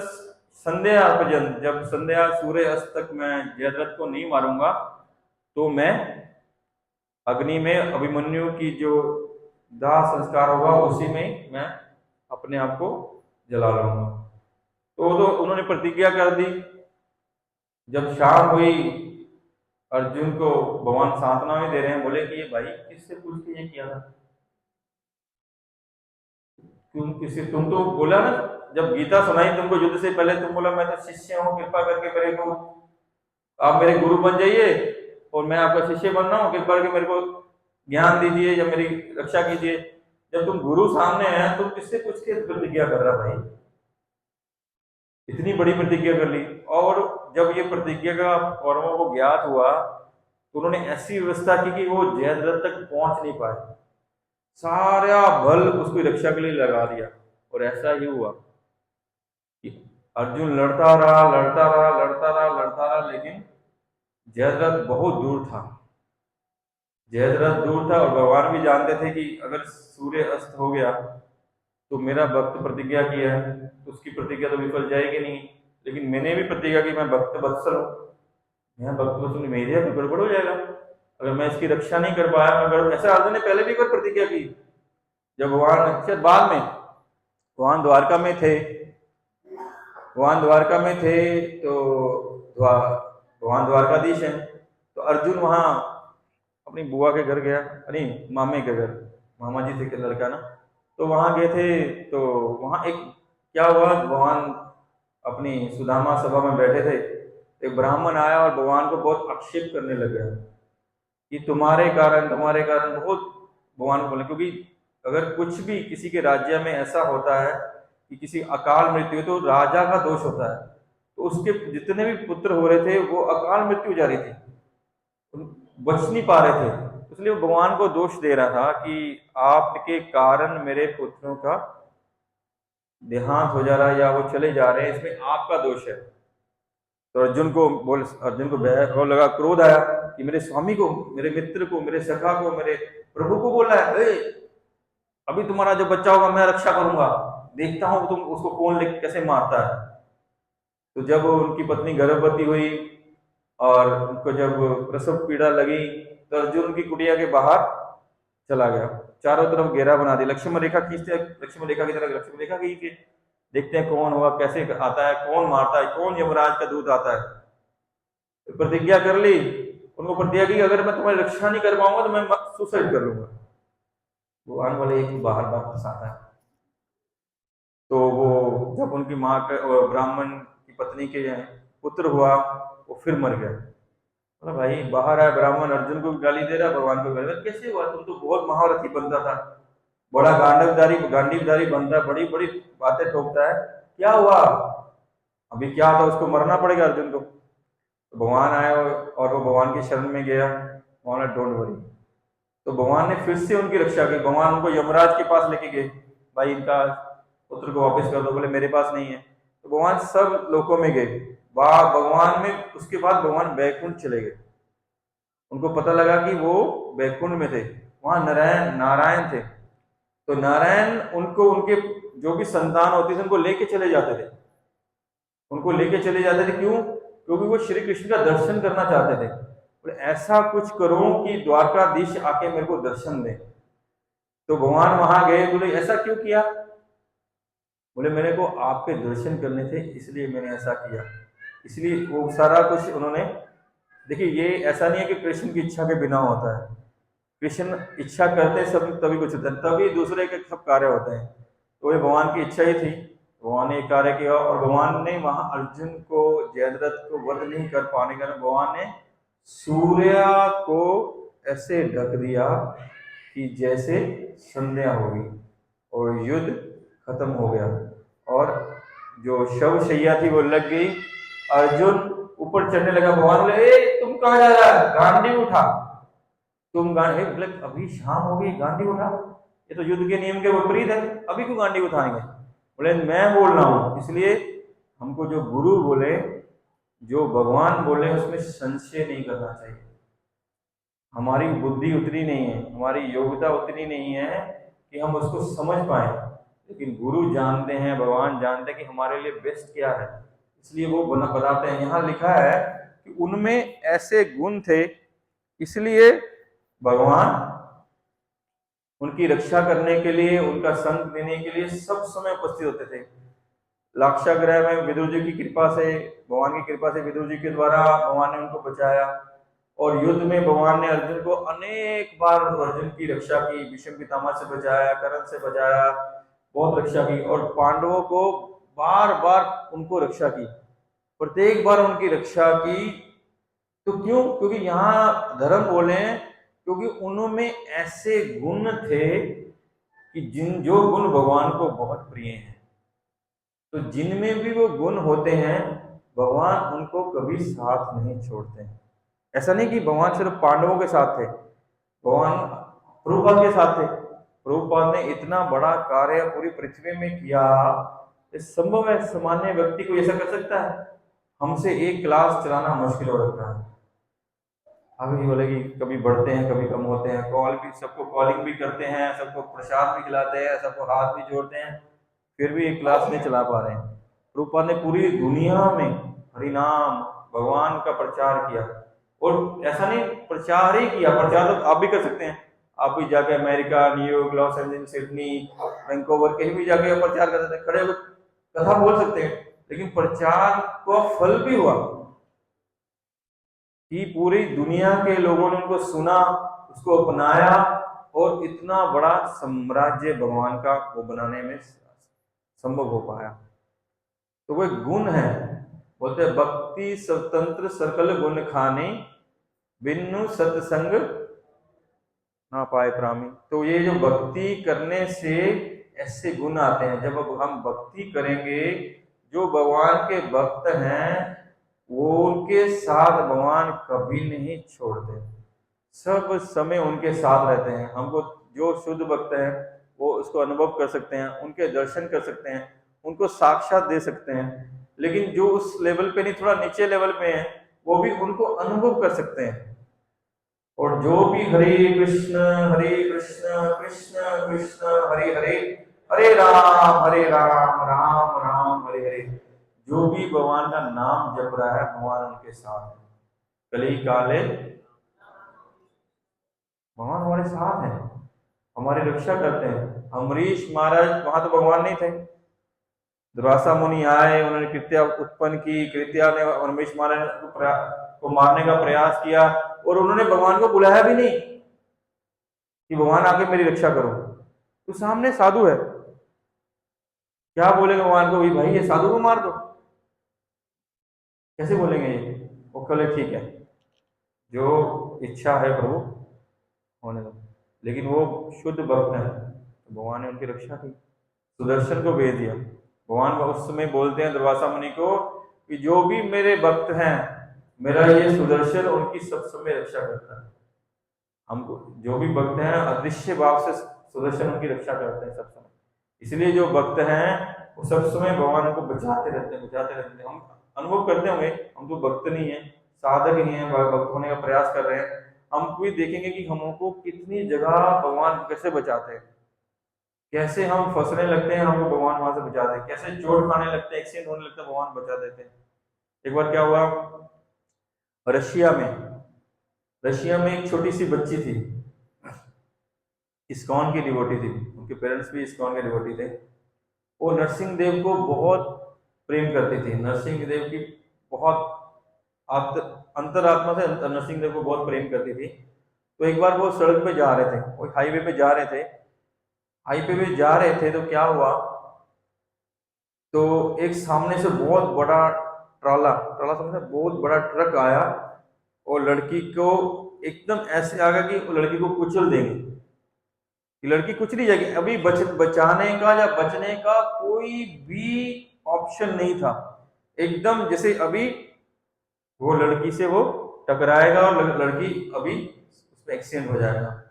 [SPEAKER 2] संध्या पर्यंत, जब संध्या सूर्य अस्त तक मैं जयद्रथ को नहीं मारूंगा, तो मैं अग्नि में अभिमन्यु की जो दाह संस्कार होगा उसी में मैं अपने आप को जला लूंगा। तो उन्होंने प्रतिज्ञा कर दी। जब शाम हुई, अर्जुन को भगवान सांत्वना में दे रहे हैं, बोले कि ये भाई किससे पूछ के ये किया था, किसी, तुम तो बोला ना जब गीता सुनाई तुमको युद्ध से पहले, तुम बोला मैं तो शिष्य हूँ, कृपा करके मेरे को आप मेरे गुरु बन जाइए और मैं आपका शिष्य बन रहा हूँ, कृपा करके मेरे को ज्ञान दीजिए या मेरी रक्षा कीजिए। जब तुम गुरु सामने हैं, तुम किससे पूछ के प्रतिज्ञा कर रहा भाई, इतनी बड़ी प्रतिज्ञा कर ली। और जब ये प्रतिज्ञा का कौरवों को ज्ञात हुआ तो उन्होंने ऐसी व्यवस्था की कि वो जयद्रथ तक पहुंच नहीं पाए, सारा बल उसकी रक्षा के लिए लगा दिया। और ऐसा ही हुआ कि अर्जुन लड़ता रहा, लड़ता रहा, लड़ता रहा, लड़ता रहा, लेकिन जयद्रथ बहुत दूर था, जयद्रथ दूर था। और भगवान भी जानते थे कि अगर सूर्य अस्त हो गया तो मेरा भक्त प्रतिज्ञा किया है तो उसकी प्रतिज्ञा तो विफल जाएगी नहीं। लेकिन मैंने भी प्रतिज्ञा की, मैं भक्त वत्सल हूँ, मैं भक्त वत्सल, मेरे यहाँ गड़बड़ हो जाएगा अगर मैं इसकी रक्षा नहीं कर पाया, मैं गड़बड़। ऐसा अर्जुन ने पहले भी एक बार प्रतिज्ञा की, जब भगवान शायद बाद में भगवान द्वारका में थे, भगवान द्वारका में थे तो भगवान द्वारकाधीश हैं, तो अर्जुन वहाँ अपनी बुआ के घर गया, नहीं मामे के घर, मामा जी थे लड़का ना, तो वहां गए थे। तो वहां एक क्या हुआ, भगवान अपनी सुदामा सभा में बैठे थे, एक ब्राह्मण आया और भगवान को बहुत आक्षेप करने लगा कि तुम्हारे कारण बहुत, भगवान बोले क्योंकि अगर कुछ भी किसी के राज्य में ऐसा होता है कि किसी अकाल मृत्यु तो राजा का दोष होता है, तो उसके जितने भी पुत्र हो रहे थे वो अकाल मृत्यु जा रही थी, बच नहीं पा रहे थे, इसलिए वो भगवान को दोष दे रहा था कि आपके कारण मेरे पुत्रों का देहांत हो जा रहा है या वो चले जा रहे हैं, इसमें आपका दोष है। तो अर्जुन को वो लगा, क्रोध आया कि मेरे स्वामी को, मेरे मित्र को, मेरे सखा को, मेरे प्रभु को बोल रहा है, अभी तुम्हारा जो बच्चा होगा मैं रक्षा करूंगा, देखता हूं तुम उसको कौन कैसे मारता है। तो जब उनकी पत्नी गर्भवती हुई और उनको जब प्रसव पीड़ा लगी तो अर्जुन की कुटिया के बाहर चला गया, चारों तरफ घेरा बना दिया, लक्ष्मण रेखा खींचते, लक्ष्मण रेखा की तरह लक्ष्मण रेखा खींच के देखते हैं कौन होगा, कैसे आता है, कौन मारता है, कौन यमराज का दूत आता है। तो प्रतिज्ञा कर ली, उनको प्रतिज्ञा की अगर मैं तुम्हारी रक्षा नहीं कर पाऊंगा तो मैं सुसाइड कर लूंगा। भगवान वाले एक बाहर बात फंसाता है। तो वो जब उनकी माँ का ब्राह्मण की पत्नी के पुत्र हुआ वो फिर मर गया। बोला भाई बाहर आया ब्राह्मण, अर्जुन को गाली दे रहा, भगवान को गाली, कैसे हुआ, तुम तो बहुत महारथी बनता था, बड़ा गांडीवधारी बनता है, बड़ी बड़ी बातें ठोकता है, क्या हुआ, अभी क्या था, उसको मरना पड़ेगा अर्जुन को। तो भगवान आए और वो भगवान की शरण में गया, भगवान डोंट वरी। तो भगवान ने फिर से उनकी रक्षा की, भगवान उनको यमराज के पास लेके गए, भाई इनका पुत्र को वापस कर दो, बोले मेरे पास नहीं है। तो भगवान सब लोकों में गए, भगवान में, उसके बाद भगवान बैकुंठ चले गए। उनको पता लगा कि वो बैकुंठ में थे, वहां नारायण नारायण थे। तो नारायण उनको, उनके जो भी संतान होती थी उनको लेके चले जाते थे, उनको लेके चले जाते थे। क्यों? क्योंकि वो श्री कृष्ण का दर्शन करना चाहते थे। बोले ऐसा कुछ करो कि द्वारकाधीश आके मेरे को दर्शन दे। तो भगवान वहां गए, बोले ऐसा क्यों किया? बोले मेरे को आपके दर्शन करने थे, इसलिए मैंने ऐसा किया। इसलिए वो सारा कुछ उन्होंने, देखिए ये ऐसा नहीं है कि कृष्ण की इच्छा के बिना होता है, कृष्ण इच्छा करते सब तभी कुछ होता है, तभी दूसरे के सब कार्य होते हैं। तो ये भगवान की इच्छा ही थी, भगवान ने कार्य किया। और भगवान ने वहां अर्जुन को, जयद्रथ को वध नहीं कर पाने के कारण भगवान ने सूर्य को ऐसे ढक दिया कि जैसे संध्या होगी और युद्ध खत्म हो गया। और जो शव शैया थी वो लग गई, अर्जुन ऊपर चढ़ने लगा, भगवान बोले ए तुम कहाँ जा रहा है, गांडी उठा, तुम गांडी, बोले अभी शाम हो गई गांडी उठा, ये तो युद्ध के नियम के विपरीत है, अभी क्यों गांडी उठाएंगे? बोले मैं बोल रहा हूं। इसलिए हमको जो गुरु बोले, जो भगवान बोले, उसमें संशय नहीं करना चाहिए। हमारी बुद्धि उतनी नहीं है, हमारी योग्यता उतनी नहीं है कि हम उसको समझ पाए, लेकिन गुरु जानते हैं, भगवान जानते हैं कि हमारे लिए बेस्ट क्या है, इसलिए वो बताते हैं। यहाँ लिखा है कि उनमें ऐसे गुण थे, इसलिए भगवान उनकी रक्षा करने के लिए, उनका संग देने के लिए सब समय उपस्थित होते थे। लाक्षागृह में विदुर जी की कृपा से, भगवान की कृपा से, विदुर जी के द्वारा भगवान ने उनको बचाया। और युद्ध में भगवान ने अर्जुन को अनेक बार, अर्जुन की रक्षा की, भीष्म पितामह से बचाया, कर्ण से बचाया, बहुत रक्षा की। और पांडवों को बार बार उनको रक्षा की, प्रत्येक बार उनकी रक्षा की। तो क्यों? क्योंकि यहाँ धर्म बोले, क्योंकि उनमें ऐसे गुण थे कि जो गुण भगवान को बहुत प्रिय हैं। तो जिनमें भी वो गुण होते हैं, भगवान उनको कभी साथ नहीं छोड़ते हैं। ऐसा नहीं कि भगवान सिर्फ पांडवों के साथ थे, भगवान प्रभुपाद के साथ थे। प्रभुपाद ने इतना बड़ा कार्य पूरी पृथ्वी में किया, इस संभव है सामान्य व्यक्ति को ऐसा कर सकता है? हमसे एक क्लास चलाना मुश्किल हो रखा है। आगे बोलेगी कभी बढ़ते हैं कभी कम होते हैं, कॉल भी, सबको कॉलिंग भी करते हैं, सबको प्रसाद भी खिलाते हैं, सबको हाथ भी जोड़ते हैं, फिर भी एक क्लास नहीं चला पा रहे हैं। रूपा ने पूरी दुनिया में हरिनाम भगवान का प्रचार किया। और ऐसा नहीं प्रचार ही किया, प्रचार तो आप भी कर सकते हैं, आप भी जाके America, New York, Los Angeles, Sydney, Vancouver, कहीं भी जाके प्रचार कर सकते हैं, खड़े होकर कथा बोल सकते हैं। लेकिन प्रचार को फल भी हुआ कि पूरी दुनिया के लोगों ने उनको सुना, उसको अपनाया, और इतना बड़ा साम्राज्य भगवान का वो बनाने में संभव हो पाया। तो वो एक गुण है, बोलते हैं भक्ति स्वतंत्र सकल गुण खाने, बिनु सत्संग ना पाए प्रामी। तो ये जो भक्ति करने से ऐसे गुण आते हैं, जब हम भक्ति करेंगे, जो भगवान के भक्त हैं वो उनके साथ भगवान कभी नहीं छोड़ते, सब समय उनके साथ रहते हैं। हमको जो शुद्ध भक्त हैं वो उसको अनुभव कर सकते हैं, उनके दर्शन कर सकते हैं, उनको साक्षात दे सकते हैं। लेकिन जो उस लेवल पे नहीं, थोड़ा नीचे लेवल पे है, वो भी उनको अनुभव कर सकते हैं। और जो भी हरे कृष्ण कृष्ण कृष्ण हरे हरे, हरे राम राम राम हरे हरे, जो भी भगवान का नाम जप रहा है, भगवान उनके साथ है। कली काले भगवान हमारे साथ हैं, हमारी रक्षा करते हैं। अमरीश महाराज, वहां तो भगवान नहीं थे, दुर्वासा मुनि आए, उन्होंने कृत्या उत्पन्न की, कृत्या ने अमरीश महाराज को मारने का प्रयास किया, और उन्होंने भगवान को बुलाया भी नहीं कि भगवान आके मेरी रक्षा करो। तो सामने साधु है, क्या बोलेंगे भगवान को, भाई ये साधु को मार दो, कैसे बोलेंगे ये? वो कहले ठीक है, जो इच्छा है प्रभु होने दो। लेकिन वो शुद्ध भक्त है, तो भगवान ने उनकी रक्षा की, सुदर्शन को भेज दिया। भगवान उस समय बोलते हैं दुर्वासा मुनि को कि जो भी मेरे भक्त हैं, मेरा ये सुदर्शन उनकी सब समय रक्षा करता है। हमको जो भी भक्त हैं, अदृश्य भाव से सुदर्शन उनकी रक्षा करते हैं सब समय। इसलिए जो भक्त हैं वो सब समय भगवान को बचाते रहते हैं, बचाते रहते हैं। हम अनुभव करते होंगे, हम तो भक्त नहीं है, साधक ही हैं, भक्त होने का प्रयास कर रहे हैं, हम भी देखेंगे कि हमको कितनी जगह भगवान कैसे बचाते हैं, कैसे हम फंसने लगते हैं, हमको भगवान वहां से बचाते हैं, कैसे चोट खाने लगते हैं, एक्सीडेंट होने लगता है, भगवान बचा देते हैं। एक बार क्या हुआ, रशिया में एक छोटी सी बच्ची थी, इस्कॉन की डिवोटी थी, उनके पेरेंट्स भी इस्कॉन के डिवोटी थे। वो नरसिंह देव को बहुत प्रेम करती थी, नरसिंह देव की बहुत अंतरात्मा से नरसिंह देव को बहुत प्रेम करती थी। तो एक बार वो सड़क पे जा रहे थे, वो हाईवे पे जा रहे थे, तो क्या हुआ, तो एक सामने से बहुत बड़ा ट्राला समझे, बहुत बड़ा ट्रक आया और लड़की को एकदम ऐसे आ गया कि वो लड़की को कुचल देंगे, कि लड़की कुछ नहीं जाएगी। अभी बचाने का या बचने का कोई भी ऑप्शन नहीं था, एकदम जैसे अभी वो लड़की से वो टकराएगा और लड़की अभी उसमें एक्सीडेंट हो जाएगा।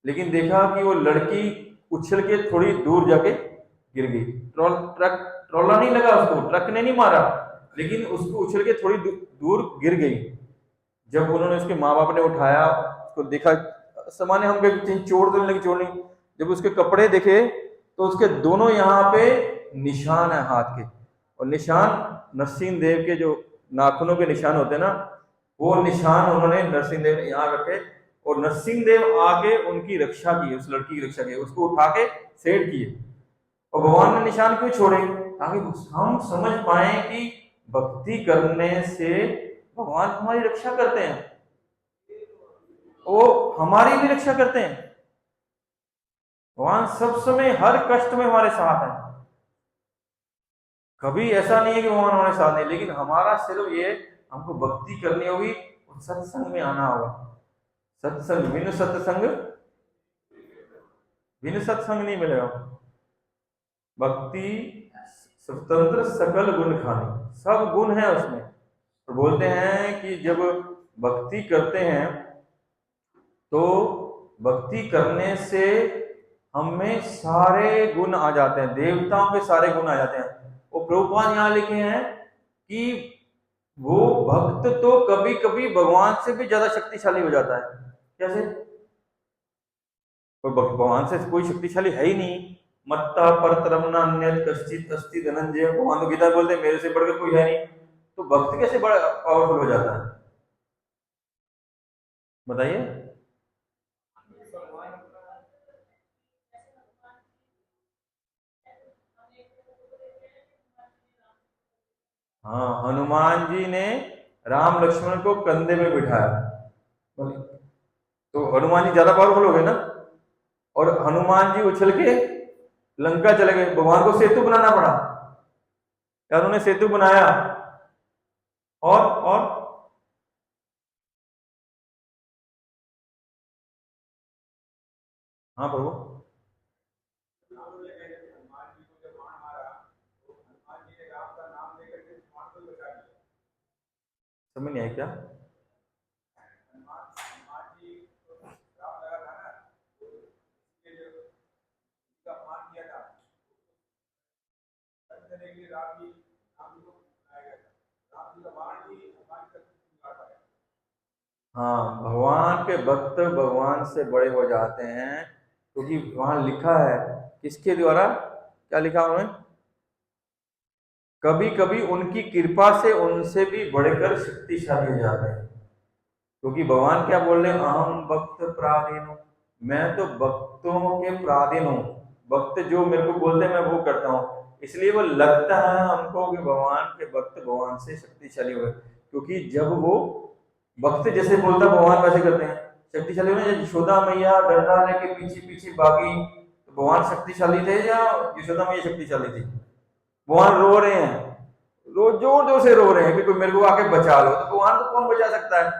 [SPEAKER 2] लेकिन देखा कि वो लड़की उछल के थोड़ी दूर जाके गिर गई। ट्रॉला नहीं लगा उसको, ट्रक ने नहीं मारा, लेकिन उसको उछल के थोड़ी दूर गिर गई। जब उन्होंने उसके माँ बाप ने उठाया, उसको देखा, सामान्य हम कहीं चोट तो नहीं लगी, चोट नहीं, जब उसके कपड़े देखे तो उसके दोनों यहाँ पे निशान है हाथ के, और निशान नरसिंह देव के जो नाखूनों के निशान होते हैं ना, वो निशान उन्होंने नरसिंह देव ने यहाँ रखे, और नरसिंह देव आके उनकी रक्षा की, उस लड़की की रक्षा की, उसको उठा के सेट किए। और भगवान ने निशान क्यों छोड़े, ताकि हम समझ पाए कि भक्ति करने से भगवान हमारी रक्षा करते हैं, वो हमारी भी रक्षा करते हैं। भगवान सब समय हर कष्ट में हमारे साथ है, कभी ऐसा नहीं है कि भगवान हमारे साथ नहीं, लेकिन हमारा सिर्फ ये, हमको भक्ति करनी होगी और सत्संग में आना होगा। सत्संग बिन सत्संग नहीं मिलेगा। भक्ति स्वतंत्र सकल गुण खानी, सब गुण है उसमें। तो बोलते हैं कि जब भक्ति करते हैं तो भक्ति करने से हमें सारे गुण आ जाते हैं, देवताओं के सारे गुण आ जाते हैं। वो प्रभुपाद यहाँ लिखे हैं कि वो भक्त तो कभी कभी भगवान से भी ज्यादा शक्तिशाली हो जाता है। कैसे? भगवान से कोई शक्तिशाली है ही नहीं। मत्ता परतरम न अन्यत् कश्चित् अस्ति धनंजय, भगवान तो गीता बोलते हैं मेरे से बढ़कर कोई है नहीं। तो भक्त कैसे बड़ा पावरफुल हो जाता है, बताइए? हाँ, हनुमान जी ने राम लक्ष्मण को कंधे में बिठाया, तो हनुमान जी ज्यादा पावरफुल हो गए ना। और हनुमान जी उछल के लंका चले गए, भगवान को सेतु बनाना पड़ा, यार उन्होंने सेतु बनाया। और हाँ प्रभु, समझ नहीं आया क्या? हाँ, भगवान के भक्त भगवान से बड़े हो जाते हैं, क्योंकि वहां लिखा है किसके द्वारा, क्या लिखा उन्होंने, कभी कभी उनकी कृपा से उनसे भी बढ़कर शक्तिशाली हो जाते हैं। क्योंकि भगवान क्या बोल रहे हैं, अहम भक्त प्राधीन हूं, मैं तो भक्तों के प्राधीन हूँ, भक्त जो मेरे को बोलते हैं मैं वो करता हूँ। इसलिए वो लगता है हमको कि भगवान के भक्त भगवान से शक्तिशाली हुए, क्योंकि जब वो भक्त जैसे बोलता भगवान वैसे करते हैं, शक्तिशाली होने। जब यशोदा मैया डंडा लेके पीछे पीछे भागी, तो भगवान शक्तिशाली थे या यशोदा मैया शक्तिशाली थी? भगवान रो रहे हैं, जोर जोर से रो रहे हैं कि कोई मेरे को आके बचा लो, तो भगवान को कौन बचा सकता है?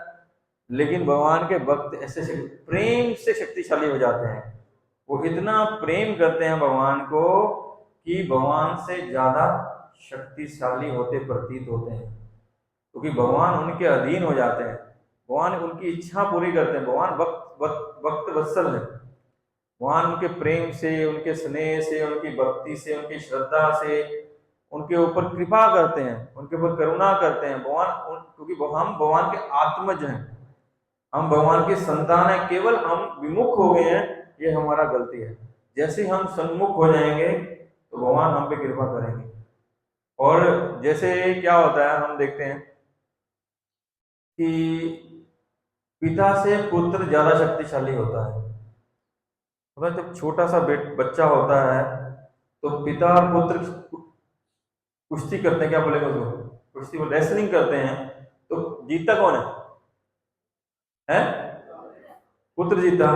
[SPEAKER 2] लेकिन भगवान के भक्त ऐसे प्रेम से शक्तिशाली हो जाते हैं, वो इतना प्रेम करते हैं भगवान को कि भगवान से ज्यादा शक्तिशाली होते प्रतीत होते हैं, क्योंकि भगवान उनके अधीन हो जाते हैं, भगवान उनकी इच्छा पूरी करते हैं। भगवान भक्त वत्सल है, भगवान उनके प्रेम से, उनके स्नेह से, उनकी भक्ति से, उनकी श्रद्धा से उनके ऊपर कृपा करते हैं, उनके ऊपर करुणा करते हैं। क्योंकि हम भगवान के आत्मज हैं, हम भगवान की संतान है, केवल हम विमुख हो गए हैं, ये हमारा गलती है। जैसे हम सन्मुख हो जाएंगे तो भगवान हम पे कृपा करेंगे। और जैसे क्या होता है, हम देखते हैं कि पिता से पुत्र ज्यादा शक्तिशाली होता है। तो जब छोटा सा बच्चा होता है तो पिता और पुत्र कुश्ती करते हैं, क्या बोलेंगे उसको, कुश्ती रेसलिंग करते हैं, तो जीतता कौन है? पुत्र जीता।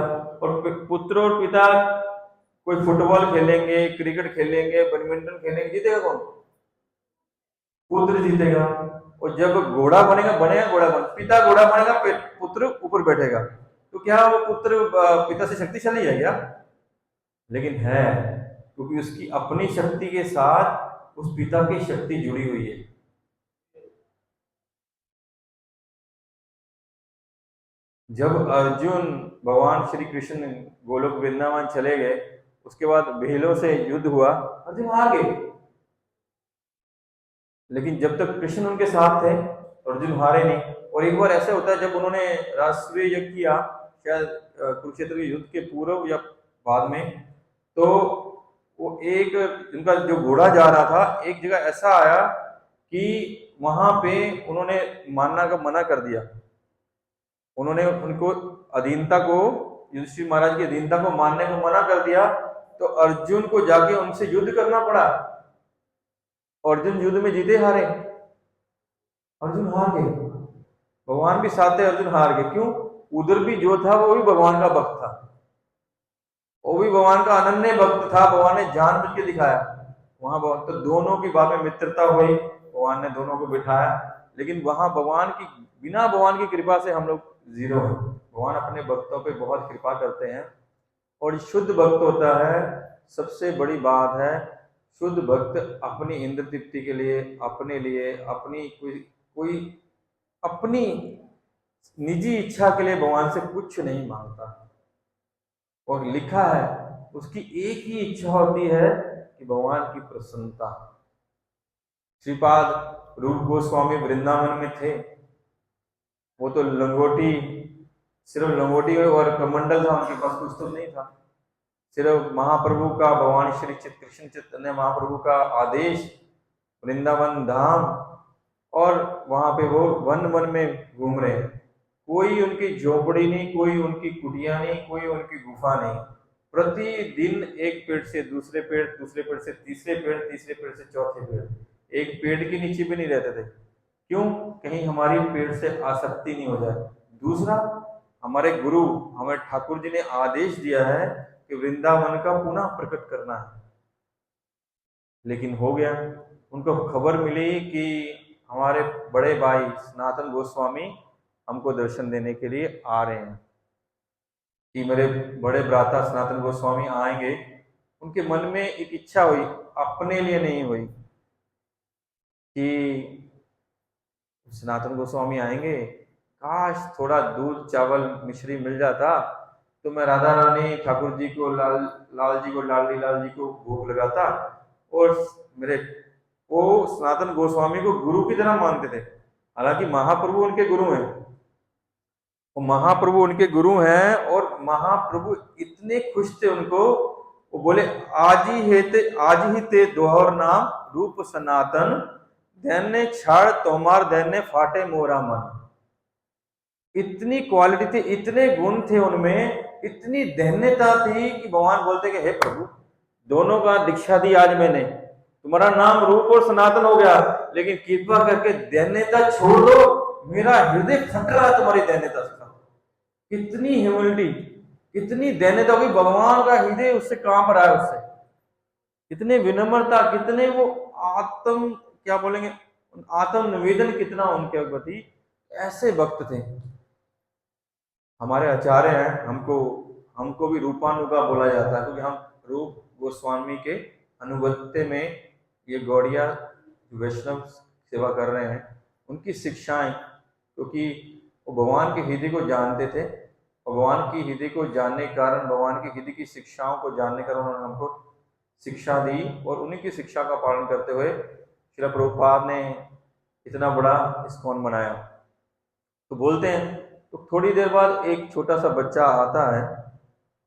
[SPEAKER 2] और पुत्र और पिता कोई फुटबॉल खेलेंगे, क्रिकेट खेलेंगे, बैडमिंटन खेलेंगे, जीतेगा कौन? पुत्र जीतेगा। और जब घोड़ा बनेगा घोड़ा पिता घोड़ा बनेगा, पुत्र ऊपर बैठेगा। तो क्या वो पुत्र पिता से शक्तिशाली है क्या? लेकिन है, क्योंकि उसकी अपनी शक्ति के साथ उस पिता की शक्ति जुड़ी हुई है। जब अर्जुन भगवान श्री कृष्ण गोलोक वृंदावन चले गए, उसके बाद भेलों से युद्ध हुआ, अर्जुन हार गए। लेकिन जब तक कृष्ण उनके साथ थे अर्जुन हारे नहीं। और एक बार ऐसा होता है, जब उन्होंने राष्ट्रीय यज्ञ किया, शायद कुरुक्षेत्र के युद्ध के पूर्व या बाद में, तो वो एक उनका जो घोड़ा जा रहा था, एक जगह ऐसा आया कि वहां पे उन्होंने मानना का मना कर दिया। उन्होंने उनको अधीनता को, युधिष्ठिर महाराज की अधीनता को मानने को मना कर दिया। तो अर्जुन को जाके उनसे युद्ध करना पड़ा। अर्जुन युद्ध में जीते हारे, अर्जुन हार गए। भगवान भी साथ थे, अर्जुन हार गए। क्यों? उधर भी जो था वो भी भगवान का भक्त था, वो भी भगवान का अनन्य भक्त था। भगवान ने जानबूझ के दिखाया वहां तो दोनों की बाद में मित्रता हुई, भगवान ने दोनों को बिठाया। लेकिन वहां बिना भगवान की कृपा से हम लोग जीरो है। भगवान अपने भक्तों पे बहुत कृपा करते हैं। और शुद्ध भक्त होता है, सबसे बड़ी बात है, शुद्ध भक्त अपनी इंद्र तृप्ति के लिए, अपने लिए, अपनी कोई अपनी निजी इच्छा के लिए भगवान से कुछ नहीं मांगता। और लिखा है उसकी एक ही इच्छा होती है कि भगवान की प्रसन्नता। श्रीपाद रूप गोस्वामी वृंदावन में थे, वो तो सिर्फ लंगोटी और कमंडल था, उनके पास कुछ तो नहीं था। सिर्फ महाप्रभु का, भगवान श्री कृष्ण चैतन्य महाप्रभु का आदेश, वृंदावन धाम, और वहां पे वो वन में घूम रहे हैं। कोई उनकी झोपड़ी नहीं, कोई उनकी कुटिया नहीं, कोई उनकी गुफा नहीं। प्रतिदिन एक पेड़ से दूसरे पेड़, दूसरे पेड़ से तीसरे पेड़, तीसरे पेड़ से चौथे पेड़, एक पेड़ के नीचे भी नहीं रहते थे। क्यों? कहीं हमारी पेड़ से आसक्ति नहीं हो जाए। दूसरा, हमारे गुरु, हमें ठाकुर जी ने आदेश दिया है कि वृंदावन का पुनः प्रकट करना है। लेकिन हो गया, उनको खबर मिली कि हमारे बड़े भाई सनातन गोस्वामी हमको दर्शन देने के लिए आ रहे हैं, कि मेरे बड़े भ्राता सनातन गोस्वामी आएंगे। उनके मन में एक इच्छा हुई, अपने लिए नहीं हुई, कि सनातन गोस्वामी आएंगे, काश थोड़ा दूध चावल मिश्री मिल जाता तो मैं राधा रानी ठाकुर जी को, लाल जी को, लाल जी को भोग लगाता। और वो सनातन गोस्वामी को गुरु की तरह मानते थे। हालांकि महाप्रभु उनके गुरु हैं, वो महाप्रभु उनके गुरु हैं। और महाप्रभु इतने खुश थे उनको, वो बोले आज ही ते दोहर नाम रूप सनातन, दैन्य छाड़ तोमार दैन्य फाटे मोरा मन। इतनी क्वालिटी थी, इतने गुण थे उनमें, इतनी दैन्यता थी कि भगवान बोलते कि हे प्रभु, दोनों का दीक्षा दी आज मैंने, तुम्हारा नाम रूप और सनातन हो गया, लेकिन कृपा करके दैन्यता छोड़ दो, मेरा हृदय फट रहा है तुम्हारी दैन्यता से। कितनी ह्यूमिलिटी, कितनी दैन्यता होगी, भगवान का हृदय उससे कांप रहा है, उससे कितने विनम्रता, कितने वो क्या बोलेंगे, आत्म निवेदन कितना उनके प्रति, ऐसे भक्त थे। हमारे आचार्य हैं, हमको भी रूपानुगा बोला जाता है, क्योंकि हम रूप गोस्वामी के अनुगत्य में ये गौड़िया वैष्णव सेवा कर रहे हैं। उनकी शिक्षाएं, क्योंकि वो भगवान के हृदय को जानते थे, भगवान की हृदय को जानने के कारण, भगवान की हृदय की शिक्षाओं को जानने के कारण उन्होंने हमको शिक्षा दी, और उन्हीं की शिक्षा का पालन करते हुए श्रील प्रभुपाद ने इतना बड़ा इस्कॉन बनाया। तो बोलते हैं, तो थोड़ी देर बाद एक छोटा सा बच्चा आता है।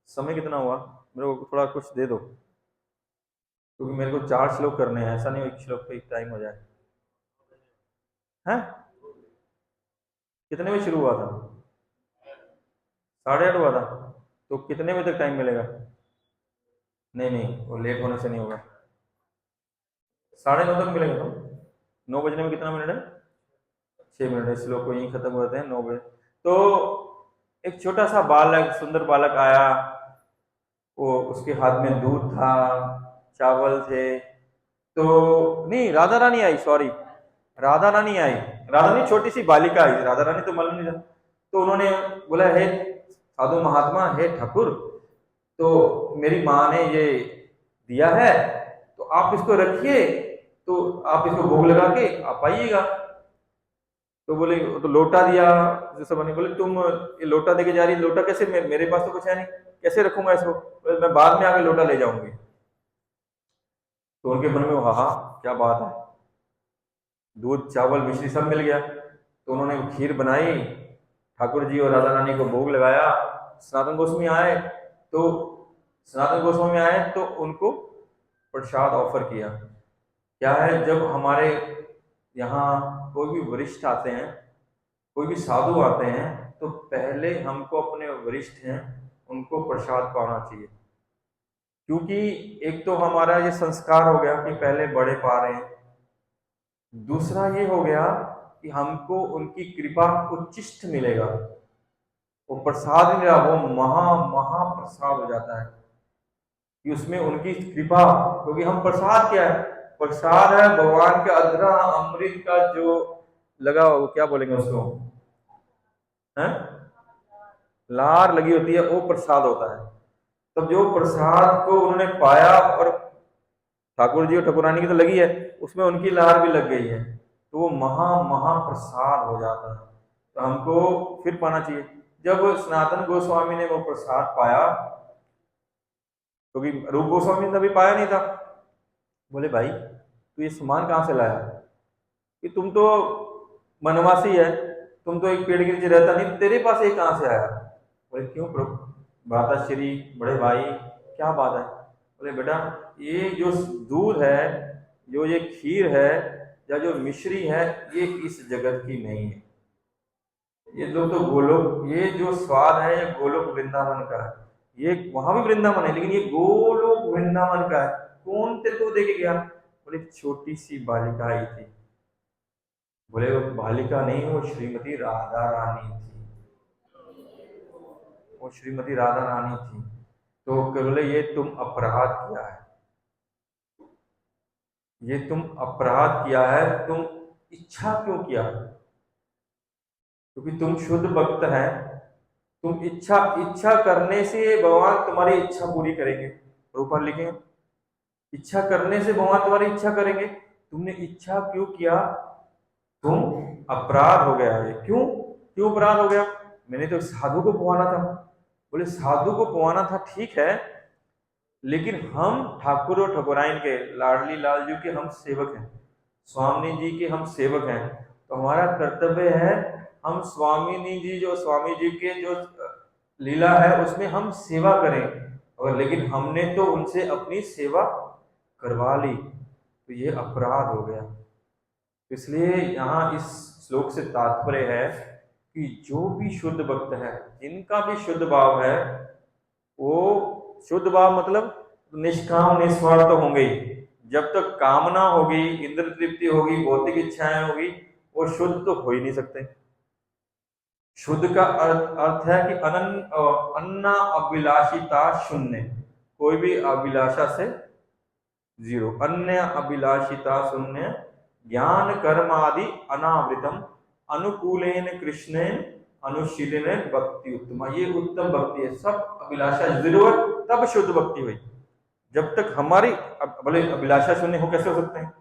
[SPEAKER 2] समय कितना हुआ? मेरे को थोड़ा कुछ दे दो, क्योंकि मेरे को 4 श्लोक करने हैं, ऐसा नहीं हो एक श्लोक पे एक टाइम हो जाए। हैं? कितने बजे शुरू हुआ था? 8:30 हुआ था। तो कितने बजे तक टाइम मिलेगा? नहीं नहीं, वो लेट होने से नहीं होगा। 9:30 तक मिलेगा। तो 9 बजने में कितना मिनट है? 6 मिनट है। श्लोक को यहीं खत्म हो जाते हैं 9 बजे। तो एक छोटा सा बालक, सुंदर बालक आया, वो उसके हाथ में दूध था, चावल थे। तो नहीं, राधा रानी आई, सॉरी, राधा रानी आई। राधा रानी छोटी सी बालिका आई, राधा रानी तो मालूम नहीं था। तो उन्होंने बोला, हे साधु महात्मा, हे ठाकुर, तो मेरी माँ ने ये दिया है, तो आप इसको रखिए, तो आप इसको भोग लगा के आप आइएगा। तो बोले, तो लोटा दिया। जैसे बने बोले, तुम ये लोटा देके जा रही, लोटा कैसे? मेरे पास तो कुछ है नहीं, कैसे रखूंगा इसको? बोले, मैं बाद में आके लोटा ले जाऊंगी। तो उनके मन में, हाँ क्या बात है, दूध चावल मिश्री सब मिल गया। तो उन्होंने खीर बनाई, ठाकुर जी और राधा रानी को भोग लगाया। सनातन गोस्वामी आए, तो उनको प्रसाद ऑफर किया। क्या है, जब हमारे यहाँ कोई भी वरिष्ठ आते हैं, कोई भी साधु आते हैं, तो पहले हमको अपने वरिष्ठ हैं उनको प्रसाद पाना चाहिए, क्योंकि एक तो हमारा ये संस्कार हो गया कि पहले बड़े पा रहे हैं, दूसरा ये हो गया कि हमको उनकी कृपा उच्चिष्ट मिलेगा। वो प्रसाद मिला, वो महाप्रसाद हो जाता है कि उसमें उनकी कृपा, क्योंकि हम प्रसाद क्या है? प्रसाद है भगवान के अधरा अमृत का जो लगा, वो क्या बोलेंगे उसको, है लार लगी होती है, वो प्रसाद होता है। तब जो प्रसाद को उन्होंने पाया, और ठाकुर जी और ठाकुरानी की तो लगी है, उसमें उनकी लार भी लग गई है, तो वो महाप्रसाद हो जाता है। तो हमको फिर पाना चाहिए। जब सनातन गोस्वामी ने वो प्रसाद पाया, क्योंकि रूप गोस्वामी ने अभी पाया नहीं था, बोले, भाई तू ये सामान कहाँ से लाया? कि तुम तो वनवासी है, तुम तो एक पेड़ के नीचे रहता नहीं, तेरे पास ये कहाँ से आया? बोले, क्यों प्रभु? भ्राताश्री, बड़े भाई, क्या बात है? बोले, बेटा ये जो दूध है, जो ये खीर है, या जो मिश्री है, ये इस जगत की नहीं है। ये लोग तो गोलोक, ये जो स्वाद है ये गोलोक वृंदावन का है। ये वहां भी वृंदावन है, लेकिन ये गोलोक वृंदावन का है। कौन तेरे को दे के गया? बोले, छोटी सी बालिका आई थी। बोले, वो बालिका नहीं, वो श्रीमती राधा रानी थी, वो श्रीमती राधा रानी थी। तो बोले, ये तुम अपराध किया है, ये तुम अपराध किया है, तुम इच्छा क्यों किया? क्योंकि तुम शुद्ध भक्त हैं, तुम इच्छा करने से भगवान तुम्हारी इच्छा पूरी करेंगे। ऊपर लिखे, इच्छा करने से भगवान तुम्हारी इच्छा करेंगे। तुमने इच्छा क्यों किया? तुम अपराध हो गया है। क्यों अपराध हो गया? मैंने तो साधु को पवाना था। बोले, साधु को पवाना था, ठीक है, लेकिन हम ठाकुर और ठाकुराइन के, लाडली लाल जी के हम सेवक हैं, स्वामी जी के हम सेवक हैं। तो हमारा कर्तव्य है, हम स्वामी जी के जो लीला है उसमें हम सेवा करें। और लेकिन हमने तो उनसे अपनी सेवा करवा ली, तो ये अपराध हो गया। इसलिए यहाँ इस श्लोक से तात्पर्य है कि जो भी शुद्ध भक्त है, जिनका भी शुद्ध भाव है, वो शुद्ध भाव मतलब निष्काम निस्वार्थ तो होंगे ही। जब तक कामना होगी, इंद्र तृप्ति होगी, भौतिक इच्छाएं होगी, वो शुद्ध तो हो ही नहीं सकते। शुद्ध का अर्थ है कि अन्ना अभिलाषिता शून्य, कोई भी अभिलाषा से जीरो, अन्य अभिलाषिता शून्य, ज्ञान कर्म आदि अनावृतम, अनुकूलेन कृष्णेन अनुशीलेन भक्ति उत्तम। ये उत्तम भक्ति है। सब अभिलाषा जीरो, तब शुद्ध भक्ति हुई। जब तक हमारी भले अभिलाषा शून्य हो, कैसे हो सकते हैं?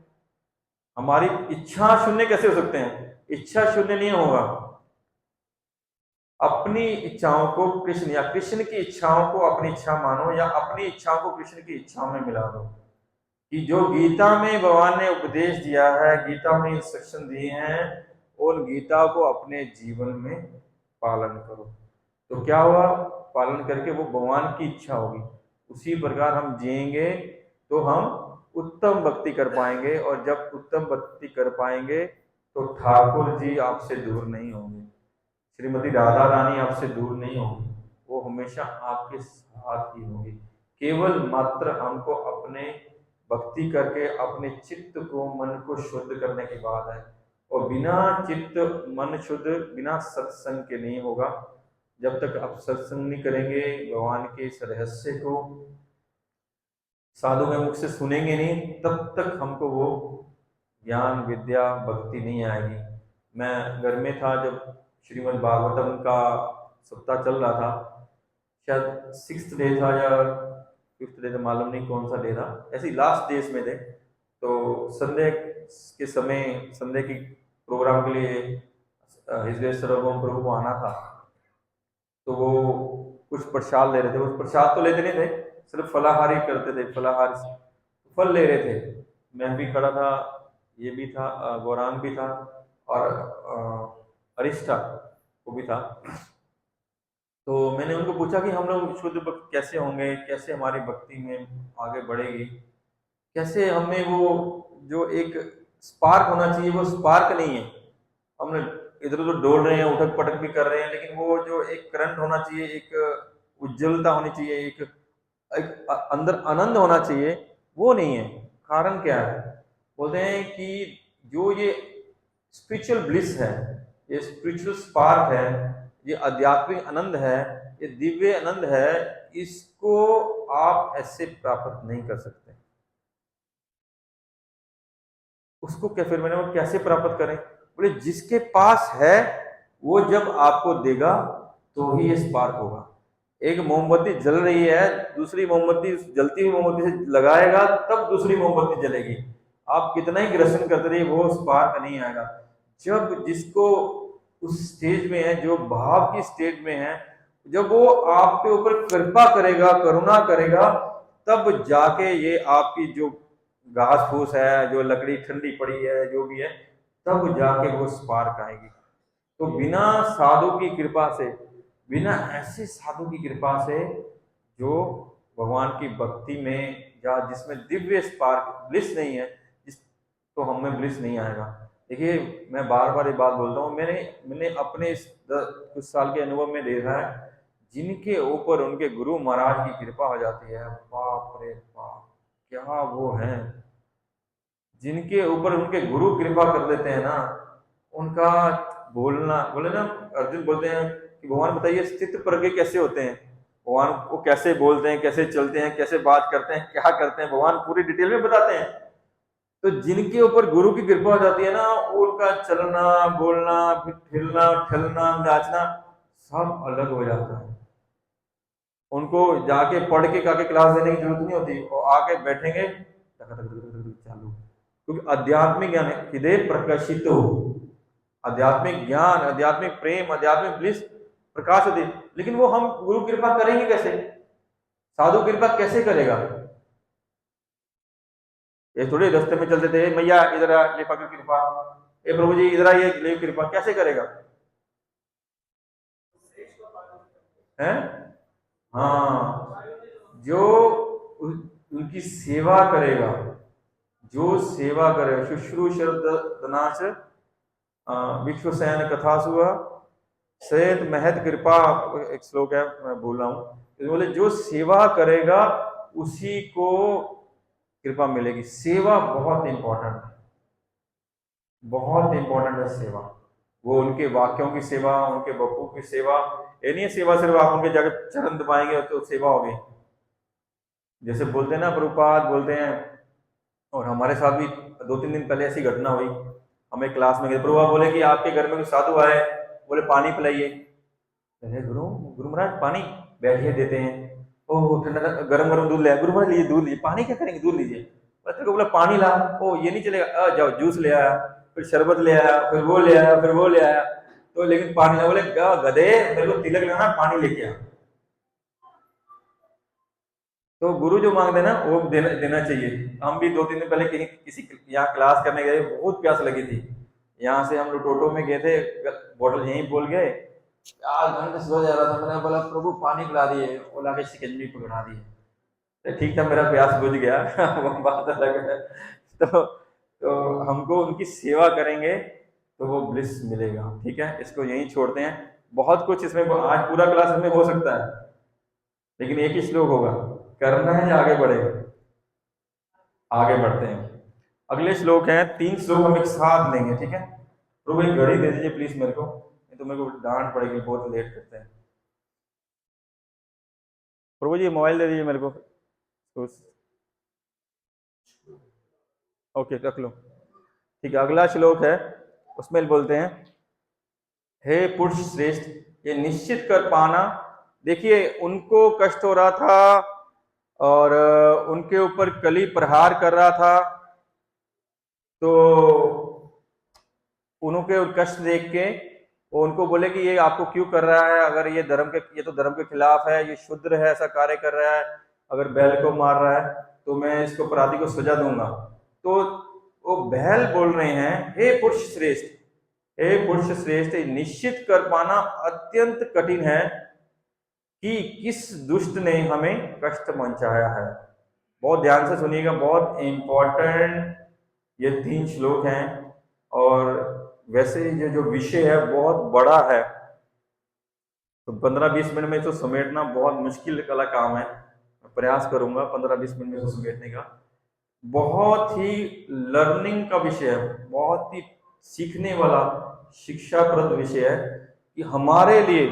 [SPEAKER 2] हमारी इच्छा शून्य कैसे हो सकते हैं? इच्छा शून्य नहीं होगा। अपनी इच्छाओं को कृष्ण या कृष्ण की इच्छाओं को अपनी इच्छा मानो या अपनी इच्छाओं को कृष्ण की इच्छाओं में मिला दो। कि जो गीता में भगवान ने उपदेश दिया है, गीता में इंस्ट्रक्शन दिए हैं, उन गीता को अपने जीवन में पालन करो। तो क्या हुआ, पालन करके वो भगवान की इच्छा होगी, उसी प्रकार हम जिएंगे तो हम उत्तम भक्ति कर पाएंगे। और जब उत्तम भक्ति कर पाएंगे तो ठाकुर जी आपसे दूर नहीं होंगे, श्रीमती राधा रानी आपसे दूर नहीं होगी, वो हमेशा आपके साथ ही होगी। केवल मात्र हमको अपने भक्ति करके अपने चित्त को, मन को शुद्ध करने की बात है। और बिना चित्त मन शुद्ध, बिना सत्संग के नहीं होगा। जब तक आप सत्संग नहीं करेंगे, भगवान के इस रहस्य को साधु के मुख से सुनेंगे नहीं, तब तक हमको वो ज्ञान, विद्या, भक्ति नहीं आएगी। मैं घर में था जब श्रीमद् भागवतम का सप्ताह चल रहा था, शायद 6th डे था या 5th डे था, मालूम नहीं कौन सा डे था, ऐसे लास्ट डेज में थे। तो संडे के समय, संडे की प्रोग्राम के लिए हिज ग्रेस सर्वभौम प्रभु को आना था, तो वो कुछ प्रसाद ले रहे थे। उस प्रसाद तो लेते नहीं थे, सिर्फ फलाहारी करते थे, फलाहार फल ले रहे थे। मैं भी खड़ा था, ये भी था, गौरांग भी था और अरिष्टा वो भी था। तो मैंने उनको पूछा कि हम लोग शुद्ध भक्त कैसे होंगे, कैसे हमारी भक्ति में आगे बढ़ेगी, कैसे हमें वो जो एक स्पार्क होना चाहिए वो स्पार्क नहीं है। हम इधर उधर डोल रहे हैं, उठक पटक भी कर रहे हैं, लेकिन वो जो एक करंट होना चाहिए, एक उज्ज्वलता होनी चाहिए, एक अंदर आनंद होना चाहिए, वो नहीं है। कारण क्या है? बोलते हैं कि जो ये स्पिरिचुअल ब्लिस है, ये स्पिरिचुअल स्पार्क है, ये आध्यात्मिक आनंद है, ये दिव्य आनंद है, इसको आप ऐसे प्राप्त नहीं कर सकते। उसको क्या, फिर मैंने वो कैसे प्राप्त करें? बोले जिसके पास है वो जब आपको देगा तो ही ये स्पार्क होगा। एक मोमबत्ती जल रही है, दूसरी मोमबत्ती, जलती हुई मोमबत्ती से लगाएगा तब दूसरी मोमबत्ती जलेगी। आप कितना ही ग्रसन करते रहिए, वो स्पार्क नहीं आएगा। जब जिसको उस स्टेज में है, जो भाव की स्टेज में है, जब वो आपके ऊपर कृपा करेगा, करुणा करेगा, तब जाके ये आपकी जो घास फूस है, जो लकड़ी ठंडी पड़ी है, जो भी है, तब जाके वो स्पार्क आएगी। तो बिना साधु की कृपा से, बिना ऐसे साधु की कृपा से जो भगवान की भक्ति में या जिसमें दिव्य स्पार्क ब्लिस नहीं है, तो हमें ब्लिस नहीं आएगा। देखिए, मैं बार बार ये बात बोलता हूँ, मैंने अपने इस कुछ साल के अनुभव में देखा है, जिनके ऊपर उनके गुरु महाराज की कृपा हो जाती है, बाप रे बाप, क्या वो हैं। जिनके ऊपर उनके गुरु कृपा कर देते हैं ना, उनका बोलना, बोले ना, अर्जुन बोलते हैं कि भगवान बताइए स्थित प्रज्ञ कैसे होते हैं, भगवान वो कैसे बोलते हैं, कैसे चलते हैं, कैसे बात करते हैं, क्या करते हैं, भगवान पूरी डिटेल में बताते हैं। तो जिनके ऊपर गुरु की कृपा हो जाती है ना, उनका चलना, बोलना, फिर हिलना, ठलना, नाचना सब अलग हो जाता है। उनको जाके पढ़ के आके क्लास देने की जरूरत नहीं होती, वो आके बैठेंगे चालू, क्योंकि आध्यात्मिक ज्ञान है, हृदय प्रकाशित हो, आध्यात्मिक ज्ञान, आध्यात्मिक प्रेम, आध्यात्मिक ब्लिस प्रकाश होती। लेकिन वो हम गुरु कृपा करेंगे कैसे? साधु कृपा कैसे करेगा? ये थोड़े रास्ते में चलते थे, मैया इधर ले पकड़ कृपा, ए प्रभु जी इधर आइए ले कृपा, कैसे करेगा? हैं? हाँ, जो उनकी सेवा करेगा, जो सेवा करेगा, शुश्रूषनाश विश्वसैन कथा सुआ सहित महत कृपा, एक श्लोक है, मैं बोल रहा हूँ, बोले जो सेवा करेगा उसी को कृपा मिलेगी। सेवा बहुत इंपॉर्टेंट है, बहुत इंपॉर्टेंट है सेवा। वो उनके वाक्यों की सेवा, उनके बप्पू की सेवा, ये नहीं है सेवा सिर्फ आप उनके जाकर चरण दबाएंगे तो सेवा होगी। जैसे बोलते हैं ना, प्रभुपाद बोलते हैं, और हमारे साथ भी 2-3 दिन पहले ऐसी घटना हुई। हमें क्लास में गए, प्रभुपाद बोले कि आपके घर में कोई साधु आए, बोले पानी पिलाइए। गुरु महाराज पानी, बैठिए देते हैं। ओह ठंडा गरम गरम दूध ले, गुरु महाराज लीजिए दूध लीजिए, पानी क्या करेंगे, दूध लीजिए। बच्चे को बोला पानी ला, ओ ये नहीं चलेगा, जाओ जूस ले आया, फिर शरबत ले आया, फिर वो ले आया, फिर वो ले आया। तो लेकिन पानी ना बोले, गधे मेरे को तिलक लाना, पानी लेके आ। तो गुरु जो मांगते हैं ना वो देना चाहिए। हम भी 2-3 दिन पहले कहीं किसी यहाँ क्लास करने गए, बहुत प्यास लगी थी। यहाँ से हम लोग टोटो में गए थे, बोतल यहीं भूल गए, 4 घंटे से जा रहा था। मैंने बोला प्रभु पानी पिला दिए, वो लाके शिकंजी पकड़ा दिए। तो ठीक था, मेरा प्यास बुझ गया। वो बात अलग है। तो हमको उनकी सेवा करेंगे तो वो ब्लिस मिलेगा। ठीक है, इसको यहीं छोड़ते हैं। बहुत कुछ इसमें, आज पूरा क्लास इसमें हो सकता है, लेकिन एक ही श्लोक होगा, करना है या आगे बढ़ेगा? आगे बढ़ते हैं। अगले श्लोक है, 3 श्लोक हम एक साथ लेंगे। ठीक है, प्रभु एक घड़ी दे दीजिए प्लीज मेरे को, नहीं तो मेरे को डांट पड़ेगी, बहुत लेट करते हैं। प्रभु जी मोबाइल दे दीजिए मेरे को। ओके रख लो। ठीक है, अगला श्लोक है, उसमें बोलते हैं, हे पुरुष श्रेष्ठ, ये निश्चित कर पाना। देखिए उनको कष्ट हो रहा था और उनके ऊपर कली प्रहार कर रहा था, तो उनके कष्ट देख के वो उनको बोले कि ये आपको क्यों कर रहा है, अगर ये तो धर्म के खिलाफ है, ये शूद्र है, ऐसा कार्य कर रहा है, अगर बैल को मार रहा है तो मैं इसको अपराधी को सजा दूंगा। तो वो बैल बोल रहे हैं, हे पुरुष श्रेष्ठ, हे पुरुष श्रेष्ठ, निश्चित कर पाना अत्यंत कठिन है कि किस दुष्ट ने हमें कष्ट पहुंचाया है। बहुत ध्यान से सुनिएगा, बहुत इंपॉर्टेंट ये 3 श्लोक हैं। और वैसे ये जो विषय है बहुत बड़ा है, तो 15-20 मिनट में तो समेटना बहुत मुश्किल वाला काम है। मैं प्रयास करूंगा 15-20 मिनट में तो समेटने का। बहुत ही लर्निंग का विषय है, बहुत ही सीखने वाला शिक्षाप्रद विषय है कि हमारे लिए,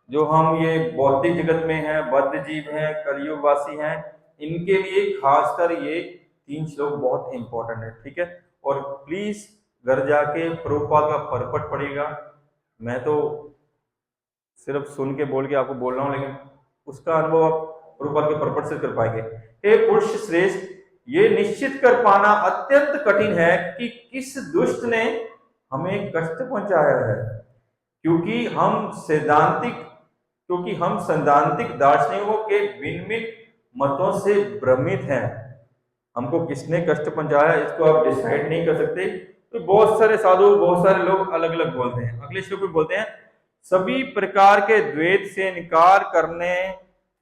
[SPEAKER 2] जो हम ये भौतिक जगत में हैं, बद्ध जीव हैं, कलयुगवासी हैं, इनके लिए खासकर ये 3 श्लोक बहुत इंपॉर्टेंट है। ठीक है, और प्लीज घर जाके प्रभुपाद का परपट पढ़िएगा। मैं तो सिर्फ सुन के बोल के आपको बोल रहा हूँ, लेकिन उसका अनुभव आप प्रभुपाद के परपट से कर पाएंगे। हे पुरुष श्रेष्ठ, ये निश्चित कर पाना अत्यंत कठिन है कि किस दुष्ट ने हमें कष्ट पहुंचाया है, क्योंकि हम सैद्धांतिक दार्शनिकों के भिन्न मतों से भ्रमित हैं। हमको किसने कष्ट पहुंचाया इसको आप डिसाइड नहीं कर सकते। तो बहुत सारे साधु, बहुत सारे लोग अलग अलग बोलते हैं। अगले श्लोक में बोलते हैं, सभी प्रकार के द्वैत से इनकार करने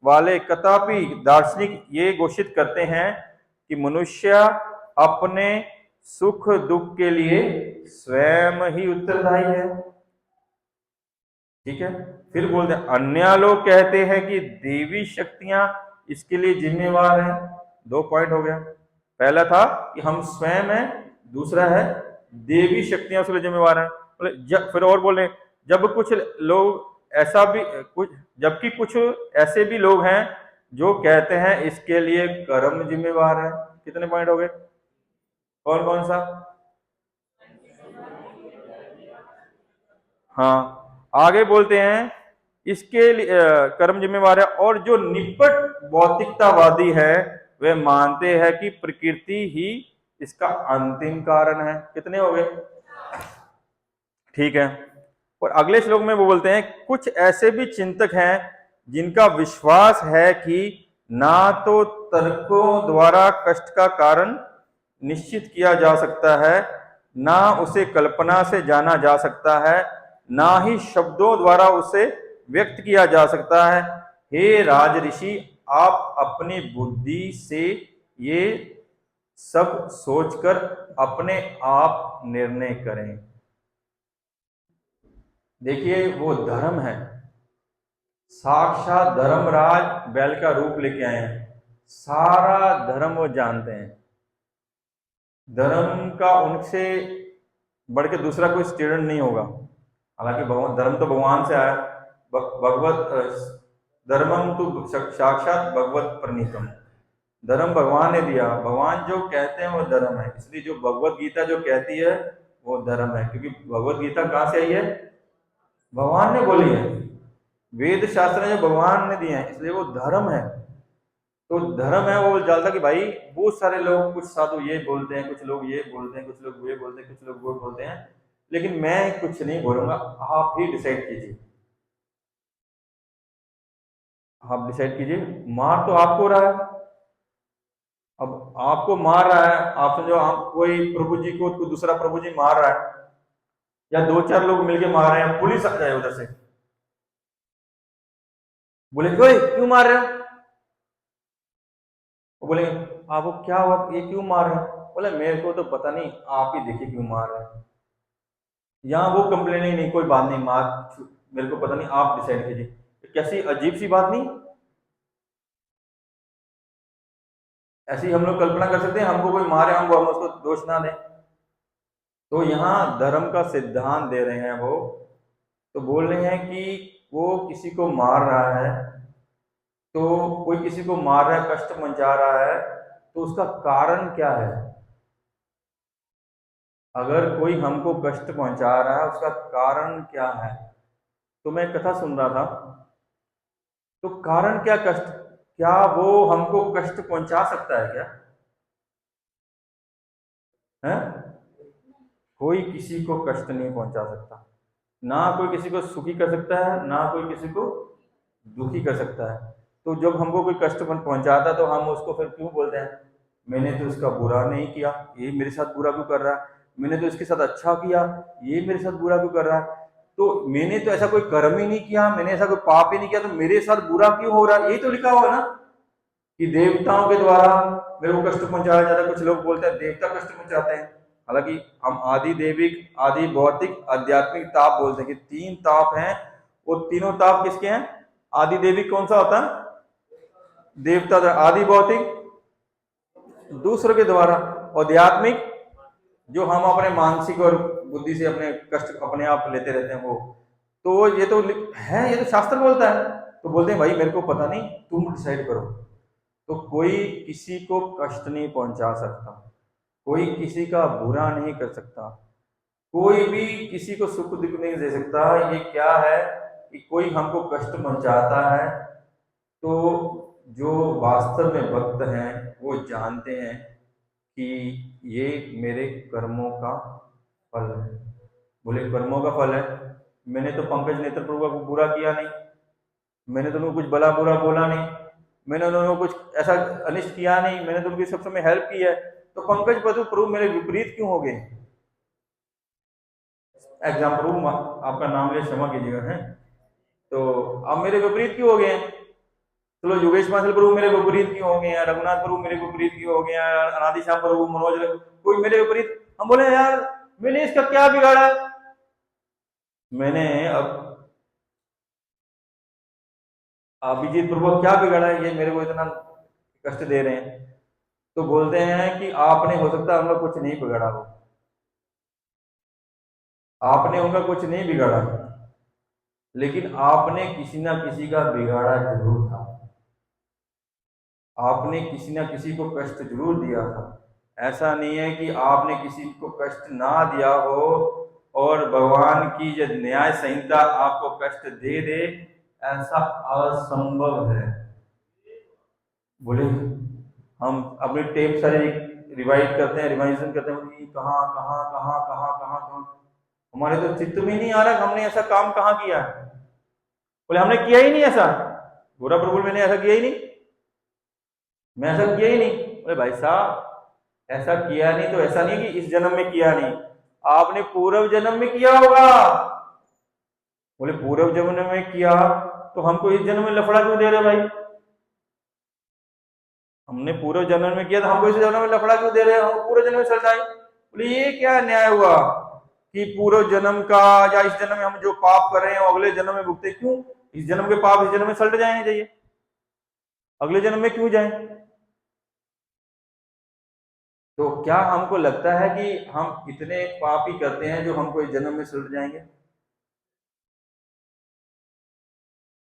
[SPEAKER 2] वाले कदापि दार्शनिक ये घोषित करते हैं कि मनुष्य अपने सुख दुख के लिए स्वयं ही उत्तरदायी है। ठीक है, फिर बोलते हैं, अन्य लोग कहते हैं कि देवी शक्तियां इसके लिए जिम्मेवार हैं। 2 पॉइंट हो गया। पहला था कि हम स्वयं हैं, दूसरा है देवी शक्तियां उसके लिए जिम्मेवार हैं। फिर और बोले, जब कुछ लोग ऐसा भी जबकि कुछ ऐसे भी लोग हैं जो कहते हैं इसके लिए कर्म जिम्मेवार है। कितने पॉइंट हो गए? कौन कौन सा? हाँ, आगे बोलते हैं इसके लिए कर्म जिम्मेवार है, और जो निपट भौतिकतावादी है वे मानते हैं कि प्रकृति ही इसका अंतिम कारण है। कितने हो गए? ठीक है, और अगले श्लोक में वो बोलते हैं, कुछ ऐसे भी चिंतक हैं जिनका विश्वास है कि ना तो तर्कों द्वारा कष्ट का कारण निश्चित किया जा सकता है, ना उसे कल्पना से जाना जा सकता है, ना ही शब्दों द्वारा उसे व्यक्त किया जा सकता है। हे राज ऋषि, आप अपनी बुद्धि से ये सब सोचकर अपने आप निर्णय करें। देखिए वो धर्म है, साक्षात धर्मराज बैल का रूप लेके आए हैं, सारा धर्म वो जानते हैं। धर्म का उनसे बढ़ के दूसरा कोई स्टूडेंट नहीं होगा। हालांकि भगवान, धर्म तो भगवान से आया, भगवत धर्मम तो साक्षात भगवत प्रणीतम, धर्म भगवान ने दिया। भगवान जो कहते हैं वो धर्म है, इसलिए जो भगवत गीता जो कहती है वो धर्म है, क्योंकि भगवत गीता कहाँ से आई है? भगवान ने बोली है। वेद शास्त्र जो भगवान ने दिए हैं, इसलिए वो धर्म है। तो धर्म है, वो जानता कि भाई बहुत सारे लोग, कुछ साधु ये बोलते हैं, कुछ लोग ये बोलते हैं, कुछ लोग ये बोलते हैं, कुछ लोग वो बोलते हैं, लेकिन मैं कुछ नहीं बोलूंगा, आप ही डिसाइड कीजिए। आप डिसाइड कीजिए, मार तो आपको रहा है। अब आपको मार रहा है, आप समझो आप कोई प्रभु जी को कोई दूसरा प्रभु जी मार रहा है, या दो चार लोग मिलके मार रहे हैं, पुलिस आ जाए उधर से, बोले ओए क्यों मार रहे हो? वो बोलेंगे आपको क्या हुआ, ये क्यों मार रहे हैं? बोले मेरे को तो पता नहीं, आप ही देखिए क्यों मार रहे हैं। यहाँ वो कंप्लेन ही नहीं, कोई बात नहीं, मार मेरे को पता नहीं, आप डिसाइड कीजिए। कैसी अजीब सी बात नहीं? ऐसी हम लोग कल्पना कर सकते हैं, हमको कोई मारे, हम उसको दोष ना दें। तो यहाँ धर्म का सिद्धांत दे रहे हैं वो, तो बोल रहे हैं कि वो किसी को मार रहा है, तो कोई किसी को मार रहा है, कष्ट पहुंचा रहा है, तो उसका कारण क्या है? अगर कोई हमको कष्ट पहुंचा रहा है, उसका कारण क्या है? तो मैं कथा सुन रहा था, तो कारण क्या, कष्ट क्या वो हमको कष्ट पहुंचा सकता है क्या? है? कोई किसी को कष्ट नहीं पहुंचा सकता, ना कोई किसी को सुखी कर सकता है, ना कोई किसी को दुखी कर सकता है। तो जब हमको कोई कष्ट पहुंचाता है, तो हम उसको फिर क्यों बोलते हैं, मैंने तो उसका बुरा नहीं किया, ये मेरे साथ बुरा क्यों कर रहा है? मैंने तो इसके साथ अच्छा किया, ये मेरे साथ बुरा क्यों कर रहा है? तो मैंने तो ऐसा कोई कर्म ही नहीं किया, मैंने ऐसा कोई पाप ही नहीं किया, तो मेरे साथ बुरा क्यों हो रहा है? यही तो लिखा हुआ है ना कि देवताओं के द्वारा मेरे को कष्ट पहुंचाया जाता है। कुछ लोग बोलते हैं देवता कष्ट पहुंचाते हैं, हालांकि हम आदि देविक, आदि भौतिक, आध्यात्मिक ताप बोलते हैं कि तीन ताप हैं। वो तीनों ताप किसके हैं? आदि देविक कौन सा होता है? देवता द्वारा। आदि भौतिक दूसरों के द्वारा। आध्यात्मिक जो हम अपने मानसिक और बुद्धि से अपने कष्ट अपने आप लेते रहते हैं वो। तो ये तो है, ये तो शास्त्र बोलता है। तो बोलते हैं भाई मेरे को पता नहीं, तुम डिसाइड करो। तो कोई किसी को कष्ट नहीं पहुंचा सकता, कोई किसी का बुरा नहीं कर सकता, कोई भी किसी को सुख दुख नहीं दे सकता। ये क्या है कि कोई हमको कष्ट पहुंचाता है, तो जो वास्तव में भक्त हैं वो जानते हैं कि ये मेरे कर्मों का फल है। बोले कर्मों का फल है? मैंने तो पंकज नेत्र प्रभु को बुरा किया नहीं, मैंने तो उनको कुछ भला बुरा बोला नहीं, मैंने उन्होंने कुछ ऐसा अनिष्ट किया नहीं, मैंने तो उनकी सब समय हेल्प की है, तो पंकज बधु प्रभु मेरे विपरीत क्यों हो गए? एग्जाम्पल प्रभु आपका नाम ले क्षमा कीजिएगा, है तो अब मेरे विपरीत क्यों हो गए? चलो योगेश मासल प्रभु मेरे विपरीत क्यों हो गए हैं, रघुनाथ प्रभु मेरे विपरीत क्यों हो गए हैं, अनादि श्याम प्रभु, मनोज, कोई मेरे विपरीत। हम बोले यार मैंने इसका क्या बिगाड़ा? मैंने अब अभिजीत प्रभु क्या बिगाड़ा है, ये मेरे को इतना कष्ट दे रहे हैं? तो बोलते हैं कि आपने, हो सकता है उनका कुछ नहीं बिगाड़ा हो, आपने उनका कुछ नहीं बिगाड़ा, लेकिन आपने किसी ना किसी का बिगाड़ा जरूर था, आपने किसी ना किसी को कष्ट जरूर दिया था। ऐसा नहीं है कि आपने किसी को कष्ट ना दिया हो और भगवान की जो न्याय संहिता आपको कष्ट दे दे, ऐसा असंभव है। बोले हम अपनी टेप सारे रिवाइज करते हैं, रिवाइजन करते हैं, कहाँ कहाँ कहाँ कहाँ कहाँ कहाँ, हमारे तो चित्त में नहीं आ रहा हमने ऐसा काम कहाँ किया है। बोले हमने किया ही नहीं ऐसा, बुरा प्रभु मैंने ऐसा किया ही नहीं, मैं ऐसा किया ही नहीं। बोले भाई साहब ऐसा किया नहीं तो ऐसा नहीं कि इस जन्म में किया नहीं, आपने पूर्व जन्म में किया होगा। बोले पूर्व जन्म में किया तो हमको इस जन्म में लफड़ा क्यों दे रहे भाई? हमने पूर्व जन्म में किया तो हमको इस जन्म में लफड़ा क्यों दे रहे हैं, हम पूरे जन्म में सड़ जाए। बोले ये क्या न्याय हुआ कि पूर्व जन्म का या इस जन्म में हम जो पाप कर रहे हैं अगले जन्म में भुगते? क्यों इस जन्म के पाप इस जन्म में सल्ट जाने चाहिए, अगले जन्म में क्यों जाए? तो क्या हमको लगता है कि हम इतने पाप ही करते हैं जो हमको इस जन्म में सल्ट जाएंगे?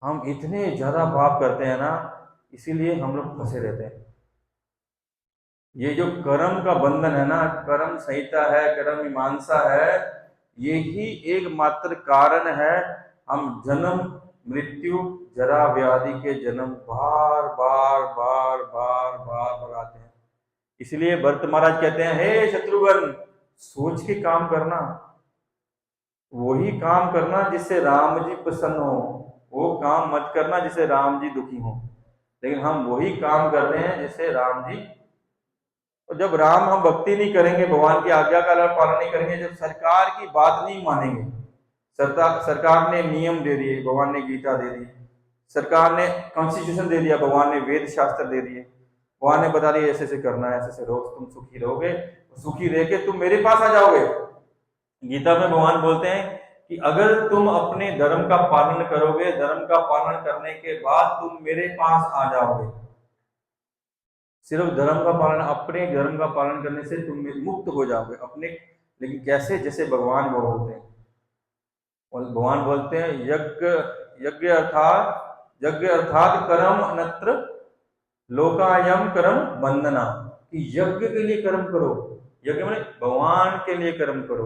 [SPEAKER 2] हम इतने ज्यादा पाप करते हैं ना, इसीलिए हम लोग फंसे रहते हैं। ये जो कर्म का बंधन है ना, कर्म संहिता है, कर्म मीमांसा है, यही एकमात्र कारण है हम जन्म मृत्यु जरा व्याधि के जन्म बार बार बार बार बार बार आते हैं। इसलिए भरत महाराज कहते हैं हे शत्रुघ्न सोच के काम करना, वही काम करना जिससे राम जी प्रसन्न हो, वो काम मत करना जिससे राम जी दुखी हो। लेकिन हम वही काम करते हैं जिससे राम जी, और जब राम हम भक्ति नहीं करेंगे, भगवान की आज्ञा का पालन नहीं करेंगे, जब सरकार की बात नहीं मानेंगे, सरकार ने नियम दे दिए, भगवान ने गीता दे दी, सरकार ने कॉन्स्टिट्यूशन दे दिया, भगवान ने वेद शास्त्र दे दिए, भगवान ने बता दिया ऐसे ऐसे करना है, ऐसे ऐसे रहो, तुम सुखी रहोगे, सुखी रह के तुम मेरे पास आ जाओगे। गीता में भगवान बोलते हैं कि अगर तुम अपने धर्म का पालन करोगे, धर्म का पालन करने के बाद तुम मेरे पास आ जाओगे। सिर्फ धर्म का पालन, अपने धर्म का पालन करने से तुम मुक्त हो जाओगे अपने। लेकिन कैसे? जैसे भगवान वो बोलते हैं, और भगवान बोलते हैं यज्ञ यज्ञ अर्थात कर्म अनत्र लोकायम कर्म बंधना, कि यज्ञ के लिए कर्म करो, यज्ञ माने भगवान के लिए कर्म करो,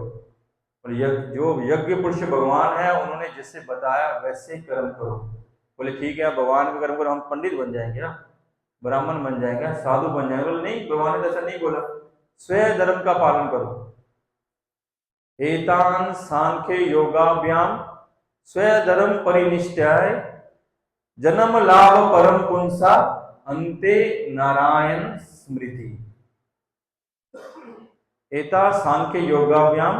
[SPEAKER 2] और जो यज्ञ पुरुष भगवान है उन्होंने जैसे बताया वैसे ही कर्म करो। बोले ठीक है, भगवान का कर्म करो, हम पंडित बन जाएंगे ना, ब्राह्मण बन जाएंगे, साधु बन जाएंगे? बोले नहीं, भगवान ने ऐसा नहीं बोला, स्वयं धर्म का पालन करो। एतान सांख्य योगाभ्याम स्वयं धर्म परिनिष्ठाय जन्म लाभ परम पुंसा अंते नारायण स्मृति। एता सांख्य योगाभ्याम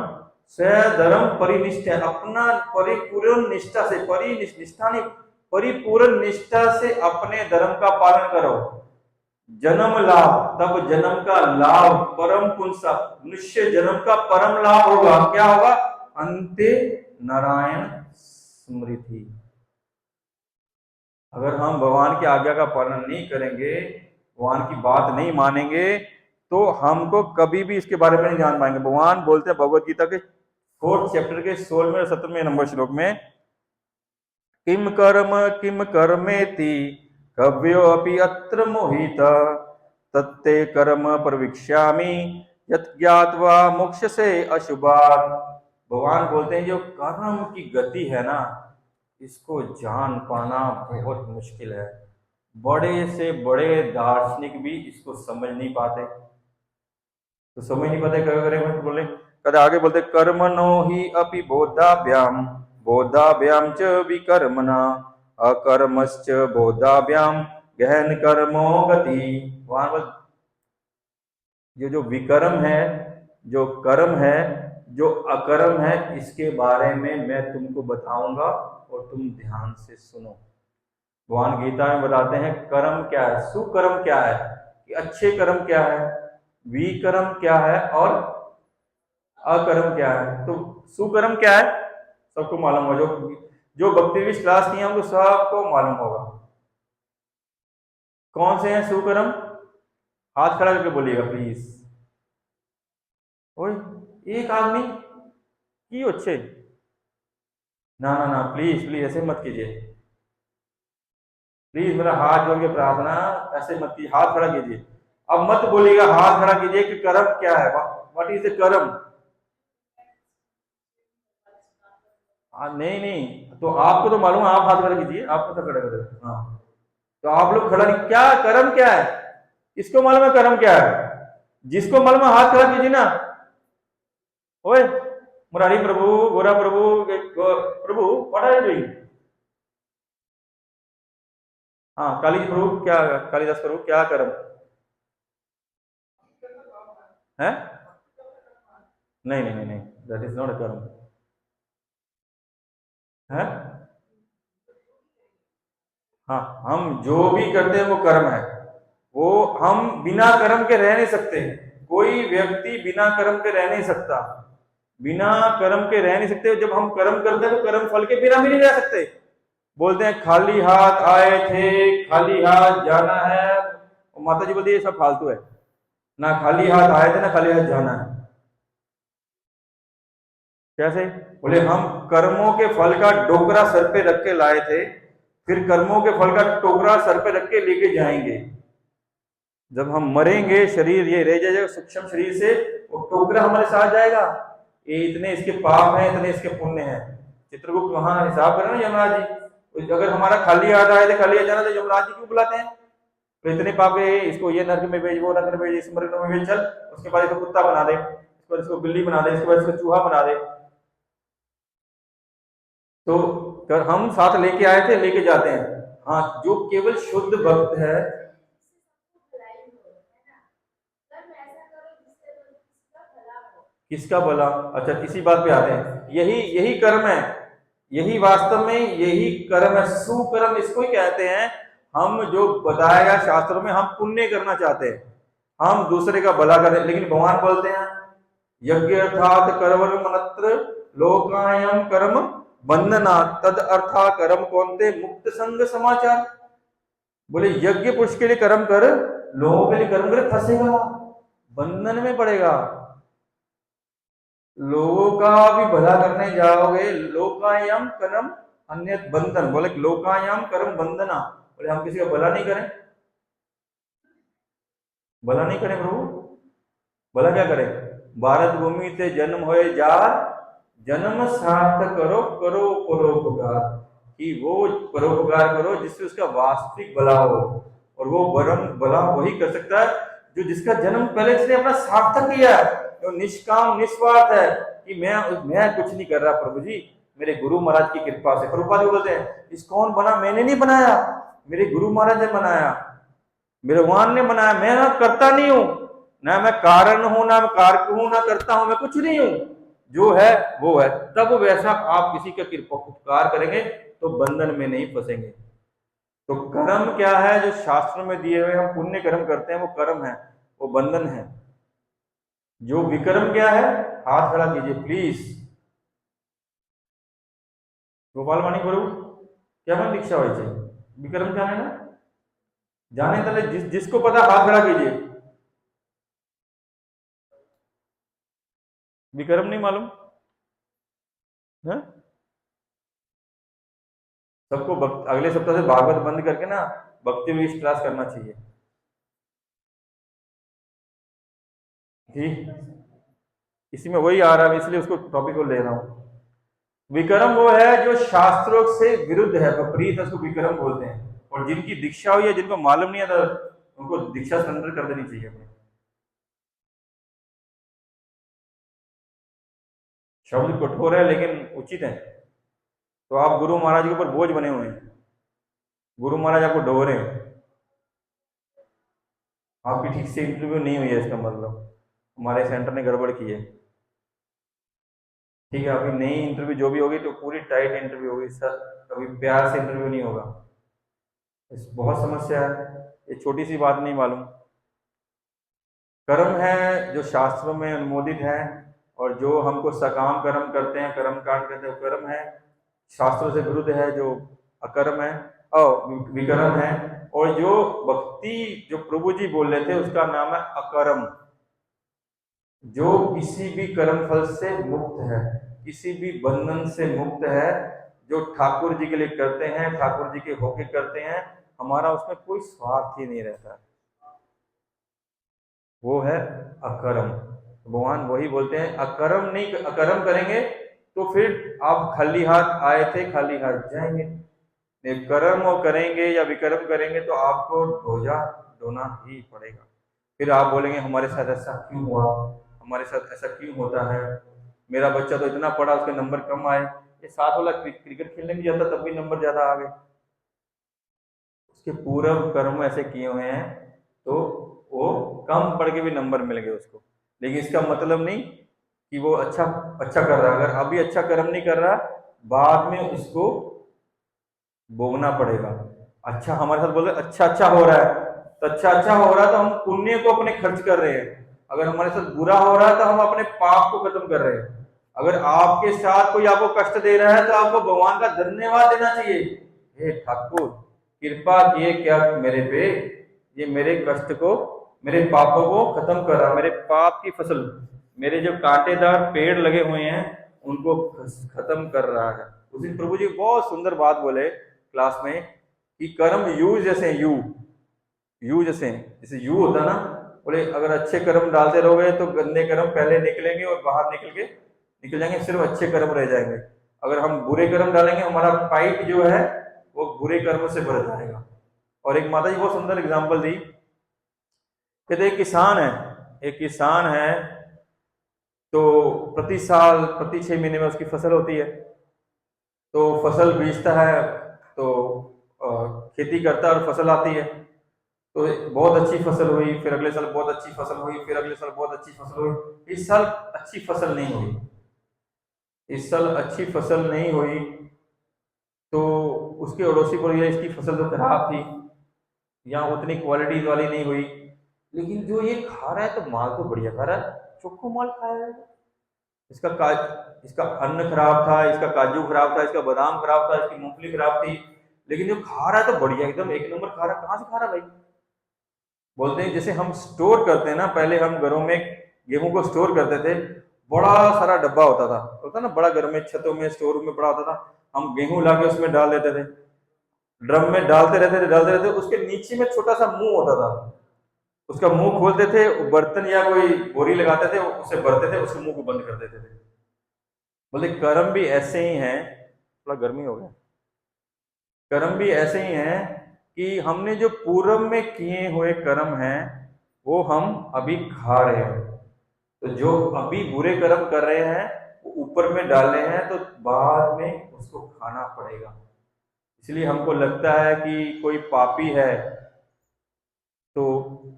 [SPEAKER 2] स्वयं धर्म परिनिष्ठा, अपना परिपूर्ण निष्ठा से, निष्ठा नहीं, परिपूर्ण निष्ठा से अपने धर्म का पालन करो। जन्म लाभ, तब जन्म का लाभ, परम पुंसा, मनुष्य जन्म का परम लाभ होगा। क्या होगा? अंते नारायण स्मृति। अगर हम भगवान की आज्ञा का पालन नहीं करेंगे, भगवान की बात नहीं मानेंगे, तो हमको कभी भी इसके बारे में नहीं जान पाएंगे। भगवान बोलते हैं भगवत गीता के 4th चैप्टर के 16वें और 17वें नंबर श्लोक में, किम कर्मेति कव्यो अपि अत्र मोहित तत्ते कर्म प्रविक्ष्यामि यत् ज्ञात्वा मोक्षसे अशुभात्। भगवान बोलते हैं जो कर्म की गति है ना, इसको जान पाना बहुत मुश्किल है। बड़े से बड़े दार्शनिक भी इसको समझ नहीं पाते, तो समझ नहीं पाते क्या करें? बोले कद आगे बोलते कर्मणो ही अपि बोधाभ्याम च विकर्मणा अकर्मश्च बोधाभ्याम गहन कर्मो गति। जो विकर्म है, जो कर्म है, जो अकर्म है, इसके बारे में मैं तुमको बताऊंगा और तुम ध्यान से सुनो। भगवान गीता में बताते हैं कर्म क्या है, सुकर्म क्या है, कि अच्छे कर्म क्या है, विकर्म क्या है और अकर्म क्या है। तो सुकर्म क्या है सबको मालूम होगा, जो भक्ति विश क्लास किए हमको सबको मालूम होगा। कौन से हैं सुकर्म? हाथ खड़ा करके बोलिएगा प्लीज। ओए एक आदमी की अच्छे, ना ना ना, प्लीज प्लीज ऐसे मत कीजिए, प्लीज मेरा हाथ जोड़ के प्रार्थना, ऐसे मत कीजिए, हाथ खड़ा कीजिए। अब मत बोलिएगा, हाथ खड़ा कीजिए कि कर्म क्या है, व्हाट इज द कर्म। नहीं नहीं, तो आपको तो मालूम है, आप हाथ खड़ा कीजिए, आपको तो खड़ा करें। हाँ, तो आप लोग खड़ा नहीं, क्या कर्म क्या है, इसको मालूम है कर्म क्या है? जिसको मालूम है हाथ खड़ा कीजिए ना। ओए मुरारी प्रभु, गोरा प्रभु, प्रभु व्हाट आर यू डूइंग? हाँ काली प्रभु, क्या कालिदास प्रभु क्या कर्म है? नहीं नहीं नहीं नहीं, दैट इज नॉट अ कर्म है। हाँ, हम जो भी करते हैं वो कर्म है। वो हम बिना कर्म के रह नहीं सकते, कोई व्यक्ति बिना कर्म के रह नहीं सकता, बिना कर्म के रह नहीं सकते। जब हम कर्म करते हैं तो कर्म फल के बिना भी नहीं रह सकते। बोलते हैं खाली हाथ आए थे खाली हाथ जाना है, और माता जी बोलती है ये सब फालतू है, ना खाली हाथ आए थे ना खाली हाथ जाना है। कैसे? बोले हम कर्मों के फल का डोकरा सर पे रख के लाए थे, फिर कर्मों के फल का टोकरा सर पे रख के लेके जाएंगे। जब हम मरेंगे, शरीर ये रह जाएगा सूक्ष्म शरीर से, वो टोकरा हमारे साथ जाएगा, ये इतने इसके पाप हैं, इतने इसके पुण्य हैं। चित्रगुप्त वहां हिसाब करें ना यमराज जी, अगर हमारा खाली हाथ आए थे खाली हाथ जाना, तो यमराज जी क्यों बुलाते हैं? तो इतने पाप है, इसको ये नरक में भेज, वो नरक में भेज, इस नरक में भेज, चल उसके बाद इसको कुत्ता बना दे, इसको बिल्ली बना दे, इसके बाद इसको चूहा बना दे। तो हम साथ लेके आए थे, लेके जाते हैं। हाँ, जो केवल शुद्ध भक्त है। किसका भला? अच्छा, इसी बात पे आते हैं। यही यही कर्म है, यही वास्तव में यही कर्म है। सुकर्म इसको ही कहते हैं। हम जो बताया गया शास्त्रों में, हम पुण्य करना चाहते हैं, हम दूसरे का भला करें, लेकिन भगवान बोलते हैं यज्ञ अर्थात कर्म मनत्र लोकायम कर्म बंधना तद अर्था कर्म कौनते मुक्त संग समाचार। बोले यज्ञ पुरुष के लिए कर्म कर, लोगों के लिए कर्म करे, फंसेगा, बंधन में पड़ेगा। लोगों का भी भला करने जाओगे, लोकायम कर्म अन्य बंधन। बोले लोकायम कर्म बंधना, बोले हम किसी का भला नहीं करें, भला नहीं करें प्रभु, भला क्या करें? भारत भूमि से जन्म होए जार, जन्म सार्थक करो, करो परोपकार। कि वो परोपकार करो जिससे उसका वास्तविक भला हो, और वो परम भला वही कर सकता है जो जिसका जन्म पहले से अपना सार्थक किया है, जो निष्काम निस्वार्थ है कि मैं कुछ नहीं कर रहा प्रभु जी, मेरे गुरु महाराज की कृपा से। प्रभुपाद बोलते हैं इस कौन बना, मैंने नहीं बनाया, मेरे गुरु महाराज ने बनाया, मेरे भगवान ने बनाया, मैं ना करता नहीं हूं, ना मैं कारण हूं, ना मैं कारक हूं, ना करता हूं, मैं कुछ नहीं हूं, जो है वो है। तब वैसा आप किसी का कृपा उपकार करेंगे तो बंधन में नहीं फंसेंगे। तो कर्म क्या है? जो शास्त्रों में दिए हुए हम पुण्य कर्म करते हैं वो कर्म है, वो बंधन है। जो विकर्म क्या है? हाथ खड़ा कीजिए प्लीज। गोपाल वाणी गुरु क्या मैं दीक्षा हुई थी? विकर्म क्या है ना, जाने तले जिसको पता हाथ खड़ा कीजिए। विक्रम नहीं मालूम है? सबको अगले सप्ताह से भागवत बंद करके ना भक्ति विश क्लास करना चाहिए। ठीक, इसी में वही आ रहा है, इसलिए उसको टॉपिक को ले रहा हूं। विक्रम वो है जो शास्त्रों से विरुद्ध है, विपरीत है, उसको विक्रम बोलते हैं। और जिनकी दीक्षा हुई है, जिनको मालूम नहीं है, उनको दीक्षा सरेंडर कर देनी चाहिए अपनी। शब्द कठोर है लेकिन उचित है। तो आप गुरु महाराज के ऊपर बोझ बने हुए हैं, गुरु महाराज आपको डो रहे हैं, आपकी ठीक से इंटरव्यू नहीं हुई है, इसका मतलब हमारे सेंटर ने गड़बड़ की है। ठीक है, अभी नई इंटरव्यू जो भी होगी तो पूरी टाइट इंटरव्यू होगी सर, कभी प्यार से इंटरव्यू नहीं होगा। बहुत समस्या है, ये छोटी सी बात नहीं मालूम। कर्म है जो शास्त्रों में अनुमोदित है, और जो हमको सकाम कर्म करते हैं, कर्म कांड करते हैं, कर्म है। शास्त्रों से विरुद्ध है जो अकर्म है और विकर्म है। और जो भक्ति जो प्रभु जी बोल रहे थे उसका नाम है अकर्म, जो किसी भी कर्म फल से मुक्त है, किसी भी बंधन से मुक्त है, जो ठाकुर जी के लिए करते हैं, ठाकुर जी के होके करते हैं, हमारा उसमें कोई स्वार्थ ही नहीं रहता, वो है अकर्म। भगवान वही बोलते हैं अकर्म नहीं, अकर्म करेंगे तो फिर आप खाली हाथ आए थे खाली हाथ जाएंगे। कर्म और करेंगे या विकर्म करेंगे तो आपको ढोजा ढोना ही पड़ेगा। फिर आप बोलेंगे हमारे साथ ऐसा क्यों हुआ, हमारे साथ ऐसा क्यों होता है, मेरा बच्चा तो इतना पढ़ा उसके नंबर कम आए, ये साथ वाला क्रिकेट खेलने नहीं जाता तब भी नंबर ज्यादा आ गए, उसके पूर्व कर्म ऐसे किए हुए हैं तो वो कम पढ़ के भी नंबर मिल गए उसको। लेकिन इसका मतलब नहीं कि वो अच्छा अच्छा कर रहा है, अगर अभी अच्छा कर्म नहीं कर रहा बाद में उसको भोगना पड़ेगा। अच्छा हमारे साथ बोल रहे अच्छा अच्छा हो रहा है, तो अच्छा अच्छा हो रहा है तो हम पुण्य को अपने खर्च कर रहे हैं। अगर हमारे साथ बुरा हो रहा है तो हम अपने पाप को खत्म कर रहे हैं। अगर आपके साथ कोई आपको कष्ट दे रहा है तो आपको भगवान का धन्यवाद देना चाहिए, हे ठाकुर कृपा किए क्या मेरे पे, ये मेरे कष्ट को, मेरे पापों को खत्म कर रहा, मेरे पाप की फसल, मेरे जो कांटेदार पेड़ लगे हुए हैं उनको खत्म कर रहा है। उस दिन प्रभु जी बहुत सुंदर बात बोले क्लास में कि कर्म यू जैसे यू जैसे यू होता ना, बोले अगर अच्छे कर्म डालते रहोगे तो गंदे कर्म पहले निकलेंगे और बाहर निकल जाएंगे, सिर्फ अच्छे कर्म रह जाएंगे। अगर हम बुरे कर्म डालेंगे हमारा पाइप जो है वो बुरे कर्म से भर जाएगा। और एक माता जी बहुत सुंदर एग्जाम्पल दी, कहते एक किसान है तो प्रति साल प्रति 6 महीने में उसकी फसल होती है, तो फसल बीजता है, तो खेती करता है और फसल आती है। तो बहुत अच्छी फसल हुई, फिर अगले साल बहुत अच्छी फसल हुई, फिर अगले साल बहुत अच्छी फसल हुई। इस साल अच्छी फसल नहीं हुई, इस साल अच्छी फसल नहीं हुई, तो उसके अड़ोसी पड़ोसी इसकी फसल तो खराब थी, या उतनी क्वालिटी वाली नहीं हुई। लेकिन जो ये खा रहा है तो माल तो बढ़िया खा रहा है, चोखो माल खाया है। इसका काज इसका अन्न खराब था, इसका काजू खराब था, इसका बादाम खराब था, इसकी मूंगफली खराब थी, लेकिन जो खा रहा है तो बढ़िया, एकदम एक नंबर खा रहा है। कहाँ से खा रहा है भाई? बोलते हैं जैसे हम स्टोर करते हैं ना, पहले हम घरों में गेहूं को स्टोर करते थे, बड़ा सारा डब्बा होता ना, बड़ा घर में छतों में स्टोर रूम में बड़ा होता था। हम गेहूं लाके उसमें डाल देते थे, ड्रम में डालते रहते, उसके नीचे में छोटा सा मुंह होता था, उसका मुंह खोलते थे, बर्तन या कोई बोरी लगाते थे, उसे भरते थे, उसके मुंह को बंद कर देते थे। बोले कर्म भी ऐसे ही है, थोड़ा गर्मी हो गया, कर्म भी ऐसे ही है कि हमने जो पूर्व में किए हुए कर्म हैं वो हम अभी खा रहे हैं। तो जो अभी बुरे कर्म कर रहे हैं वो ऊपर में डाल रहे हैं, तो बाद में उसको खाना पड़ेगा। इसलिए हमको लगता है कि कोई पापी है तो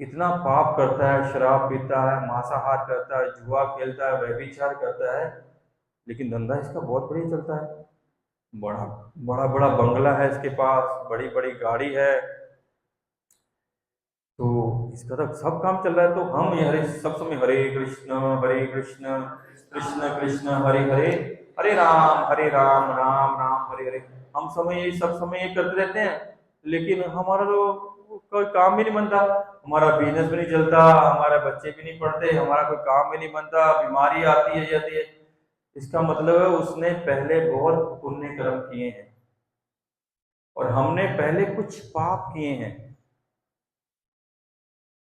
[SPEAKER 2] इतना पाप करता है, शराब पीता है, मांसाहार करता है, जुआ खेलता है, व्यभिचार करता है, लेकिन धंधा इसका बहुत बढ़िया चलता है। बड़ा बड़ा बड़ा बंगला है इसके पास, बड़ी बड़ी गाड़ी है, तो इसका तो सब काम चल रहा है। तो हम ये हरे सब समय हरे कृष्ण कृष्ण कृष्ण हरे हरे, हरे राम राम राम हरे हरे, हम सब समय ये करते रहते हैं, लेकिन हमारा तो कोई काम भी नहीं बनता, हमारा बिजनेस भी नहीं चलता, हमारे बच्चे भी नहीं पढ़ते, हमारा कोई काम भी नहीं बनता, बीमारी आती है जाती है। इसका मतलब है उसने पहले बहुत पुण्य कर्म किए हैं और हमने पहले कुछ पाप किए हैं,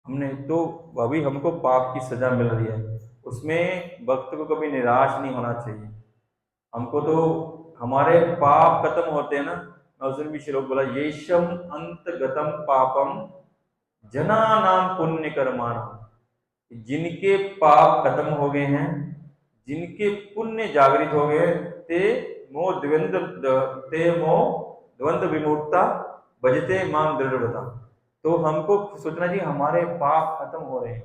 [SPEAKER 2] हमने तो अभी हमको पाप की सजा मिल रही है। उसमें भक्त को कभी निराश नहीं होना चाहिए। हमको तो हमारे पाप खत्म होते हैं ना, उस दिन भी श्लोक बोला, येषम अंतगतम पापम जना नाम पुण्य कर्माण, जिनके पाप खत्म हो गए हैं, जिनके पुण्य जागृत हो गए, ते मोह द्वंद्व विमुक्ता भजते माम दृढ़ता। तो हमको सोचना चाहिए हमारे पाप खत्म हो रहे हैं,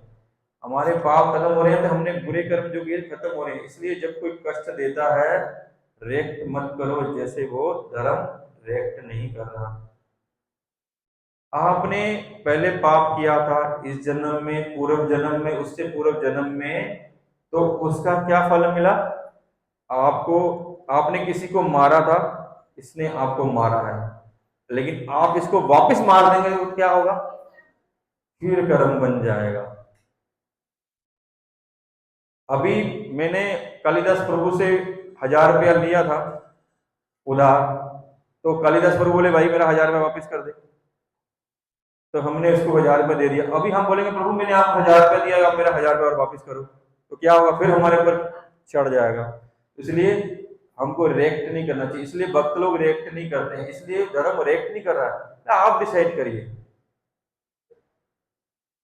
[SPEAKER 2] हमारे पाप खत्म हो रहे हैं, तो हमने बुरे कर्म जो किए खत्म हो रहे हैं। इसलिए जब कोई कष्ट देता है, रिएक्ट मत करो जैसे वो धर्म रिएक्ट नहीं कर रहा। आपने पहले पाप किया था इस जन्म में, पूर्व जन्म में, उससे पूर्व जन्म में, तो उसका क्या फल मिला आपको? आपने किसी को मारा था, इसने आपको मारा है, लेकिन आप इसको वापस मार देंगे तो क्या होगा? फिर कर्म बन जाएगा। अभी मैंने कालिदास प्रभु से 1000 रुपया लिया था उधार, तो कालिदास प्रभु बोले भाई मेरा 1000 रुपया वापस कर दे, तो हमने उसको 1000 रुपया दे दिया। अभी हम बोलेंगे प्रभु मैंने आपको 1000 रुपया दिया, आप मेरा 1000 रुपया और वापस करो, तो क्या होगा? फिर हमारे ऊपर चढ़ जाएगा। इसलिए हमको रिएक्ट नहीं करना चाहिए, इसलिए भक्त लोग रिएक्ट नहीं करते हैं, इसलिए धर्म रिएक्ट नहीं कर रहा है। आप डिसाइड करिए,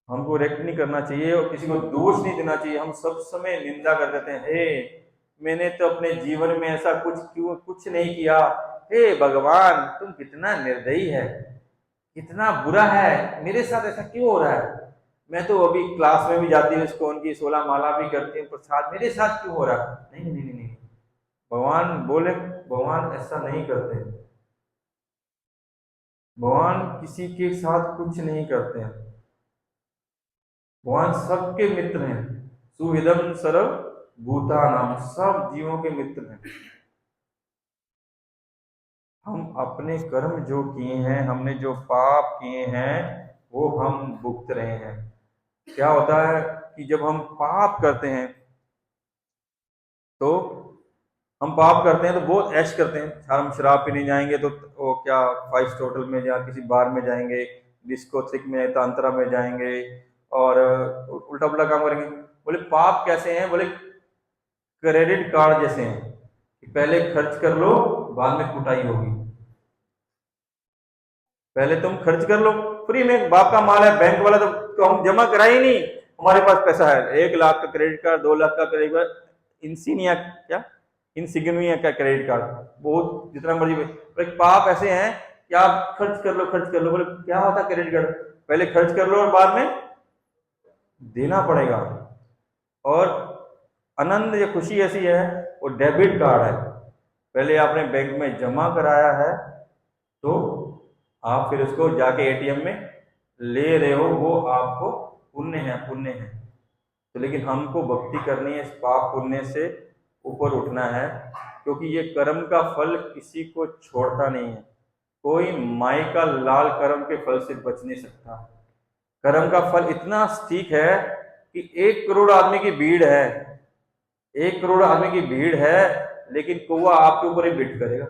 [SPEAKER 2] हमको रिएक्ट नहीं करना चाहिए और किसी को दोष नहीं देना चाहिए। हम सब समय निंदा कर देते हैं, हे मैंने तो अपने जीवन में ऐसा कुछ नहीं किया, हे भगवान तुम कितना निर्दयी है, कितना बुरा है, मेरे साथ ऐसा क्यों हो रहा है? मैं तो अभी क्लास में भी जाती हूँ, इस्कॉन की 16 माला भी करती हूँ, प्रसाद मेरे साथ क्यों हो रहा है? नहीं नहीं नहीं नहीं, भगवान बोले, भगवान ऐसा नहीं करते, भगवान किसी के साथ कुछ नहीं करते हैं, भगवान सबके मित्र हैं। सुहृदम सर्व भूतानाम, सब जीवों के मित्र हैं। हम अपने कर्म जो किए हैं, हमने जो पाप किए हैं वो हम भुगत रहे हैं। क्या होता है कि जब हम पाप करते हैं तो हम पाप करते हैं तो बहुत ऐश करते हैं, हम शराब पीने जाएंगे तो वो क्या 5 स्टार होटल में या किसी बार में जाएंगे, डिस्कोथिक में, तांत्रा में जाएंगे और उल्टा पुल्टा काम करेंगे। बोले पाप कैसे हैं? बोले क्रेडिट कार्ड जैसे हैं कि पहले खर्च कर लो बाद में कुटाई होगी। पहले तुम खर्च कर लो फ्री में, बाप का माल है, बैंक वाला तो हम जमा करा ही नहीं, हमारे पास पैसा है, 1 लाख का क्रेडिट कार्ड, 2 लाख का क्रेडिट कार्ड, इंसिनिया क्या इनसिग्निफिकेंट का क्रेडिट कार्ड, बहुत जितना मर्जी। पर पाप ऐसे हैं कि आप खर्च कर लो खर्च कर लो, बोले क्या होता है क्रेडिट कार्ड, पहले खर्च कर लो और बाद में देना पड़ेगा। और आनंद या खुशी ऐसी है, वो डेबिट कार्ड है, पहले आपने बैंक में जमा कराया है तो आप फिर उसको जाके एटीएम में ले रहे हो, वो आपको पुण्य है, पुण्य है। तो लेकिन हमको भक्ति करनी है, इस पाप पुण्य से ऊपर उठना है, क्योंकि ये कर्म का फल किसी को छोड़ता नहीं है। कोई माई का लाल कर्म के फल से बच नहीं सकता। कर्म का फल इतना ठीक है कि 1 करोड़ आदमी की भीड़ है, 1 करोड़ आदमी की भीड़ है, लेकिन कौवा आपके ऊपर ही बिट करेगा,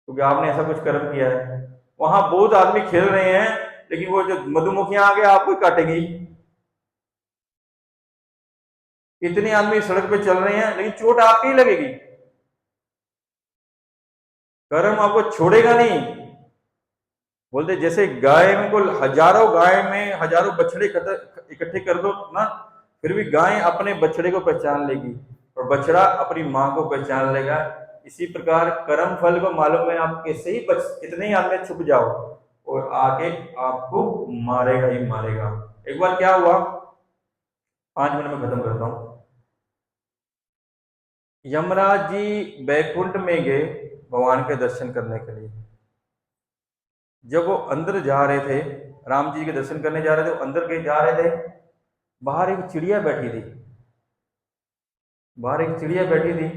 [SPEAKER 2] क्योंकि आपने ऐसा कुछ कर्म किया है। वहां बहुत आदमी खेल रहे हैं, लेकिन वो जो मधुमक्खियां आगे आपको काटेंगी। इतने आदमी सड़क पे चल रहे हैं, लेकिन चोट आपकी ही लगेगी, कर्म आपको छोड़ेगा नहीं। बोलते जैसे गाय में को हजारों गाय में हजारों बछड़े इकट्ठे कर दो ना, फिर भी गाय अपने बछड़े को पहचान लेगी और बछड़ा अपनी मां को पहचान लेगा। इसी प्रकार कर्म फल को मालूम है, आप कैसे ही कितने ही आदमी छुप जाओ और आके आपको मारेगा ही मारेगा। एक बार क्या हुआ, 5 मिनट में खत्म करता हूं। यमराज जी बैकुंठ में गए भगवान के दर्शन करने के लिए। जब वो अंदर जा रहे थे, राम जी के दर्शन करने जा रहे थे, अंदर के जा रहे थे, बाहर एक चिड़िया बैठी थी, बाहर एक चिड़िया बैठी थी।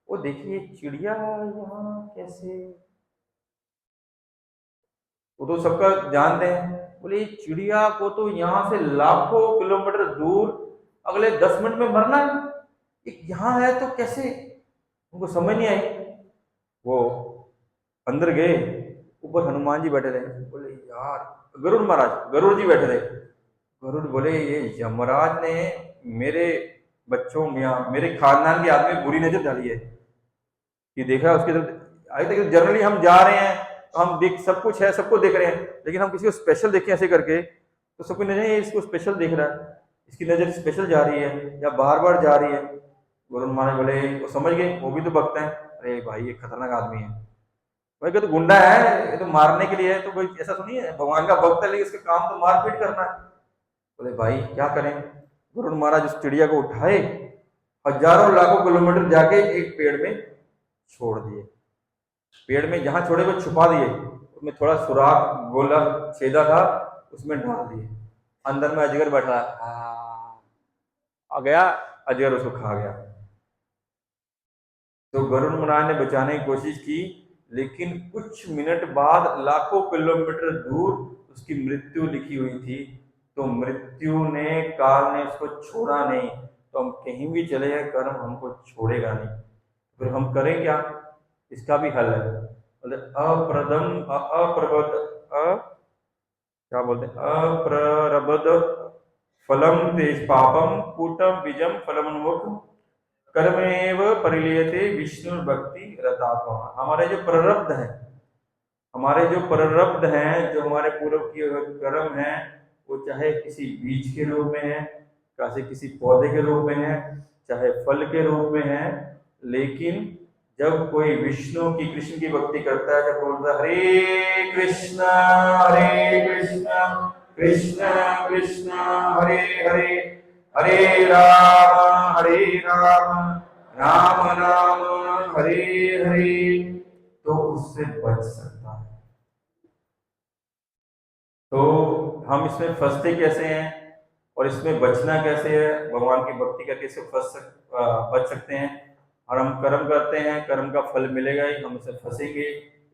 [SPEAKER 2] वो देखिए चिड़िया यहाँ कैसे, वो तो सबका जानते हैं। बोले चिड़िया को तो यहाँ से लाखों किलोमीटर दूर अगले 10 मिनट में मरना है, यहाँ है तो कैसे, उनको समझ नहीं आई। वो अंदर गए, ऊपर हनुमान जी बैठे थे। बोले यार, गरुड़ महाराज, गरुड़ जी बैठे थे। गरुड़ बोले ये यमराज ने मेरे बच्चों में, मेरे खानदान के आदमी बुरी नजर डाली है, कि देखा उसके तरफ। आगे तक जनरली हम जा रहे हैं तो हम देख, सब कुछ है, सबको देख रहे हैं, लेकिन हम किसी को स्पेशल देखें ऐसे करके तो सबको नजर ये इसको स्पेशल देख रहा है, इसकी नजर स्पेशल जा रही है या बार बार जा रही है। गरुड़ महाराज बोले, वो समझ गए, वो भी तो भक्त है, अरे भाई ये खतरनाक आदमी है, भाई तो गुंडा है, ये तो मारने के लिए है, तो कोई ऐसा तो नहीं है, भगवान का भक्त है लेकिन इसका काम तो मारपीट करना है। बोले भाई क्या करें। गरुड़ महाराज उस चिड़िया को उठाए, हजारों लाखों किलोमीटर जाके एक पेड़ में छोड़ दिए। पेड़ में जहां छोड़े वो छुपा दिए, उसमें थोड़ा सुराख गोला छेदा था, उसमें डाल दिए। अंदर में अजगर बैठा आ गया, अजगर उसको खा गया। तो गरुड़ महाराज ने बचाने की कोशिश की, लेकिन कुछ मिनट बाद लाखों किलोमीटर दूर उसकी मृत्यु लिखी हुई थी। तो मृत्यु ने, काल ने उसको छोड़ा नहीं। तो हम कहीं भी चले जाए, कर्म हमको छोड़ेगा नहीं। फिर हम करें क्या, इसका भी हल है। अप्रदम अप्रबद क्या बोलते हैं, अप्ररबद फलम तेज पापम कूटम बीजम फलमन्मुख कर्मेव परिलीयते विष्णु भक्ति रतात्मा। हमारे जो प्रारब्ध हैं, हमारे जो प्रारब्ध हैं, जो हमारे पूर्व किए हुए कर्म हैं, वो चाहे किसी बीज के रूप में है, चाहे किसी पौधे के रूप में है, चाहे फल के रूप में है, लेकिन जब कोई विष्णु की, कृष्ण की भक्ति करता है, जब बोलता है हरे कृष्णा कृष्ण कृष्ण हरे हरे, हरे राम राम राम हरे हरे, तो उससे बच सकता है। तो हम इसमें फंसते कैसे हैं और इसमें बचना कैसे है, भगवान की भक्ति करके इससे बच सकते हैं। और हम कर्म करते हैं, कर्म का फल मिलेगा ही, हम इससे फंसेंगे।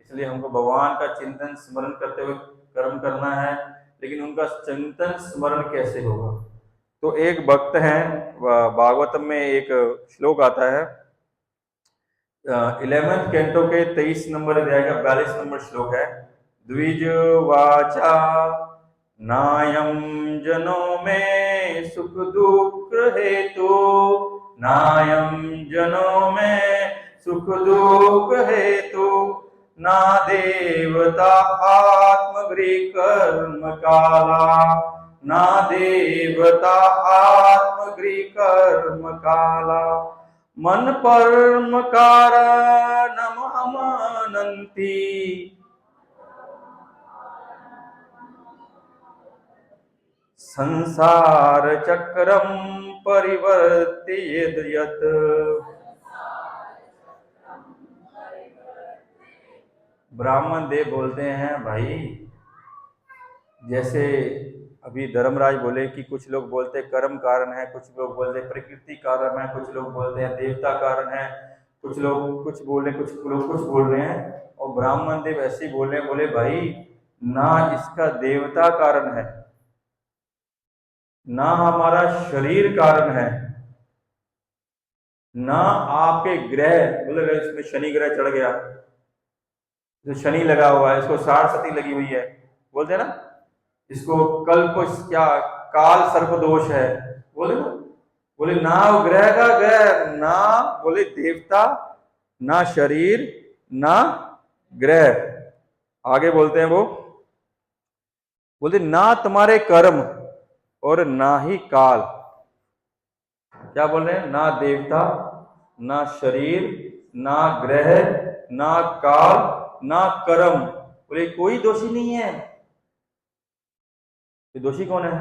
[SPEAKER 2] इसलिए हमको भगवान का चिंतन स्मरण करते हुए कर्म करना है। लेकिन उनका चिंतन स्मरण कैसे होगा, तो एक भक्त हैं, भागवतम में एक श्लोक आता है, 11वें कैंटो के 23 नंबर अध्याय का 42 नंबर श्लोक है। द्विज वाचा नायम जनो में सुख दुख हेतु, नायम जनो में सुख दुख हेतु, ना देवता आत्मगृह कर्म काला, ना देवता आत्मगृह कर्म काला, मन परम कारणम अमनन्ति संसार चक्रम परिवर्तयेद यत्। ब्राह्मण देव बोलते हैं भाई, जैसे अभी धर्मराज बोले कि कुछ लोग बोलते कर्म कारण है, कुछ लोग बोलते प्रकृति कारण है, कुछ लोग बोलते हैं देवता कारण है, कुछ लोग कुछ बोल रहे, कुछ लोग कुछ बोल रहे हैं। और ब्राह्मण देव ऐसे ही बोल रहे हैं, बोले भाई ना इसका देवता कारण है, ना हमारा शरीर कारण है, ना आपके ग्रह, बोले इसमें शनि ग्रह चढ़ गया, जो शनि लगा हुआ है, इसको सारस्वती लगी हुई है, बोलते हैं ना, इसको कल्प क्या काल सर्प दोष है, बोले ना, बोले ना वो ग्रह का ग्रह, ना बोले देवता, ना शरीर, ना ग्रह। आगे बोलते हैं वो बोलते ना तुम्हारे कर्म और ना ही काल। क्या बोल रहे हैं? ना देवता, ना शरीर, ना ग्रह, ना काल, ना कर्म, बोले कोई दोषी नहीं है। तो दोषी कौन है?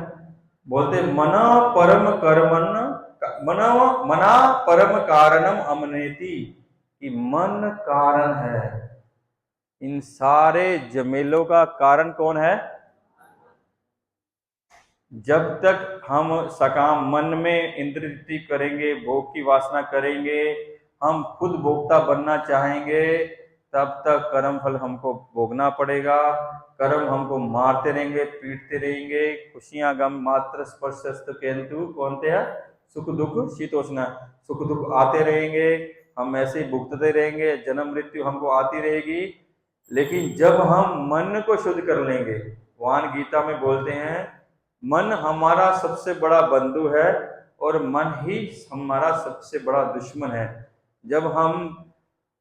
[SPEAKER 2] बोलते मना परम कर्मन मना परम कारणम अमनेति, कि मन कारण है। इन सारे जमेलों का कारण कौन है? जब तक हम सकाम मन में इंद्रिय करेंगे, भोग की वासना करेंगे, हम खुद भोक्ता बनना चाहेंगे, तब तक कर्म फल हमको भोगना पड़ेगा। कर्म हमको मारते रहेंगे, पीटते रहेंगे। खुशियां गम मात्र स्पर्शस्त केंतु कौन थे? सुख दुख शीतोष्ण, सुख दुख आते रहेंगे, हम ऐसे ही भुगतते रहेंगे, जन्म मृत्यु हमको आती रहेगी। लेकिन जब हम मन को शुद्ध कर लेंगे, भगवान गीता में बोलते हैं मन हमारा सबसे बड़ा बंधु है और मन ही हमारा सबसे बड़ा दुश्मन है। जब हम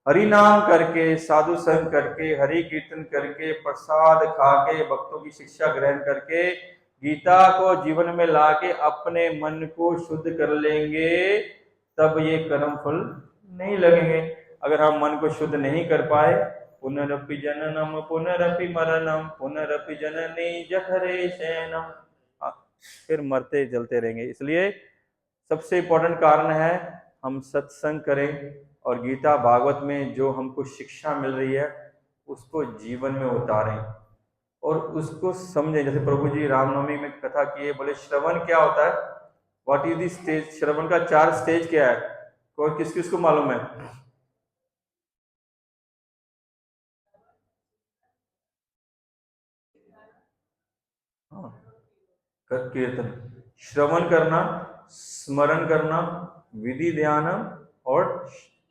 [SPEAKER 2] हरि नाम करके, साधु संग करके, हरि कीर्तन करके, प्रसाद खा के, भक्तों की शिक्षा ग्रहण करके, गीता को जीवन में लाके अपने मन को शुद्ध कर लेंगे, तब ये कर्म फल नहीं लगेंगे। अगर हम मन को शुद्ध नहीं कर पाए, पुनरपि जननम पुनरपि मरणम पुनरपि जननी जठरे शयनम, फिर मरते जलते रहेंगे। इसलिए सबसे इंपॉर्टेंट कारण है हम सत्संग करें और गीता भागवत में जो हमको शिक्षा मिल रही है उसको जीवन में उतारें और उसको समझें। जैसे प्रभु जी रामनवमी में कथा किए, बोले श्रवण क्या होता है, व्हाट इज द स्टेज, श्रवण का 4 स्टेज क्या है, कोई किस किस को मालूम है? हाँ, कीर्तन, श्रवण करना, स्मरण करना, विधि ध्यान और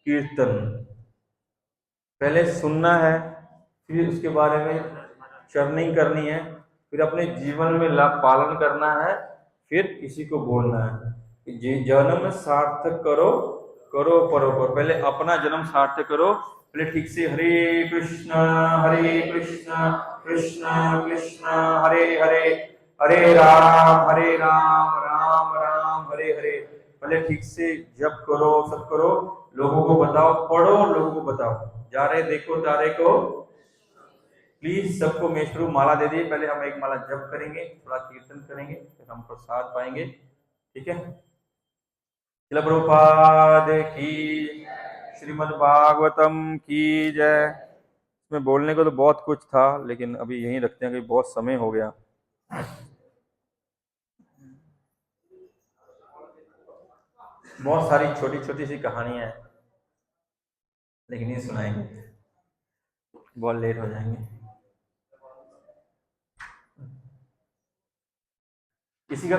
[SPEAKER 2] कीर्तन। पहले सुनना है, फिर उसके बारे में चर्निंग करनी है, फिर अपने जीवन में पालन करना है, फिर किसी को बोलना है। जन्म सार्थक करो, करो परोपकार। पहले अपना जन्म सार्थक करो, पहले ठीक से हरे कृष्ण कृष्ण कृष्ण हरे हरे, हरे राम राम राम हरे हरे। पहले ठीक से जप करो, सब करो, लोगों को बताओ, पढ़ो, लोगों को बताओ। जा रहे देखो तारे को, प्लीज सबको मेश्रू माला दे दिए। पहले हम एक माला जप करेंगे, थोड़ा कीर्तन करेंगे, फिर हम प्रसाद पाएंगे, ठीक है? श्रील प्रभुपाद की, श्रीमद् भागवतम की जय। इसमें बोलने को तो बहुत कुछ था, लेकिन अभी यहीं रखते हैं कि बहुत समय हो गया। बहुत सारी छोटी छोटी सी कहानियां हैं, लेकिन ये सुनाएंगे, बहुत लेट हो जाएंगे। किसी का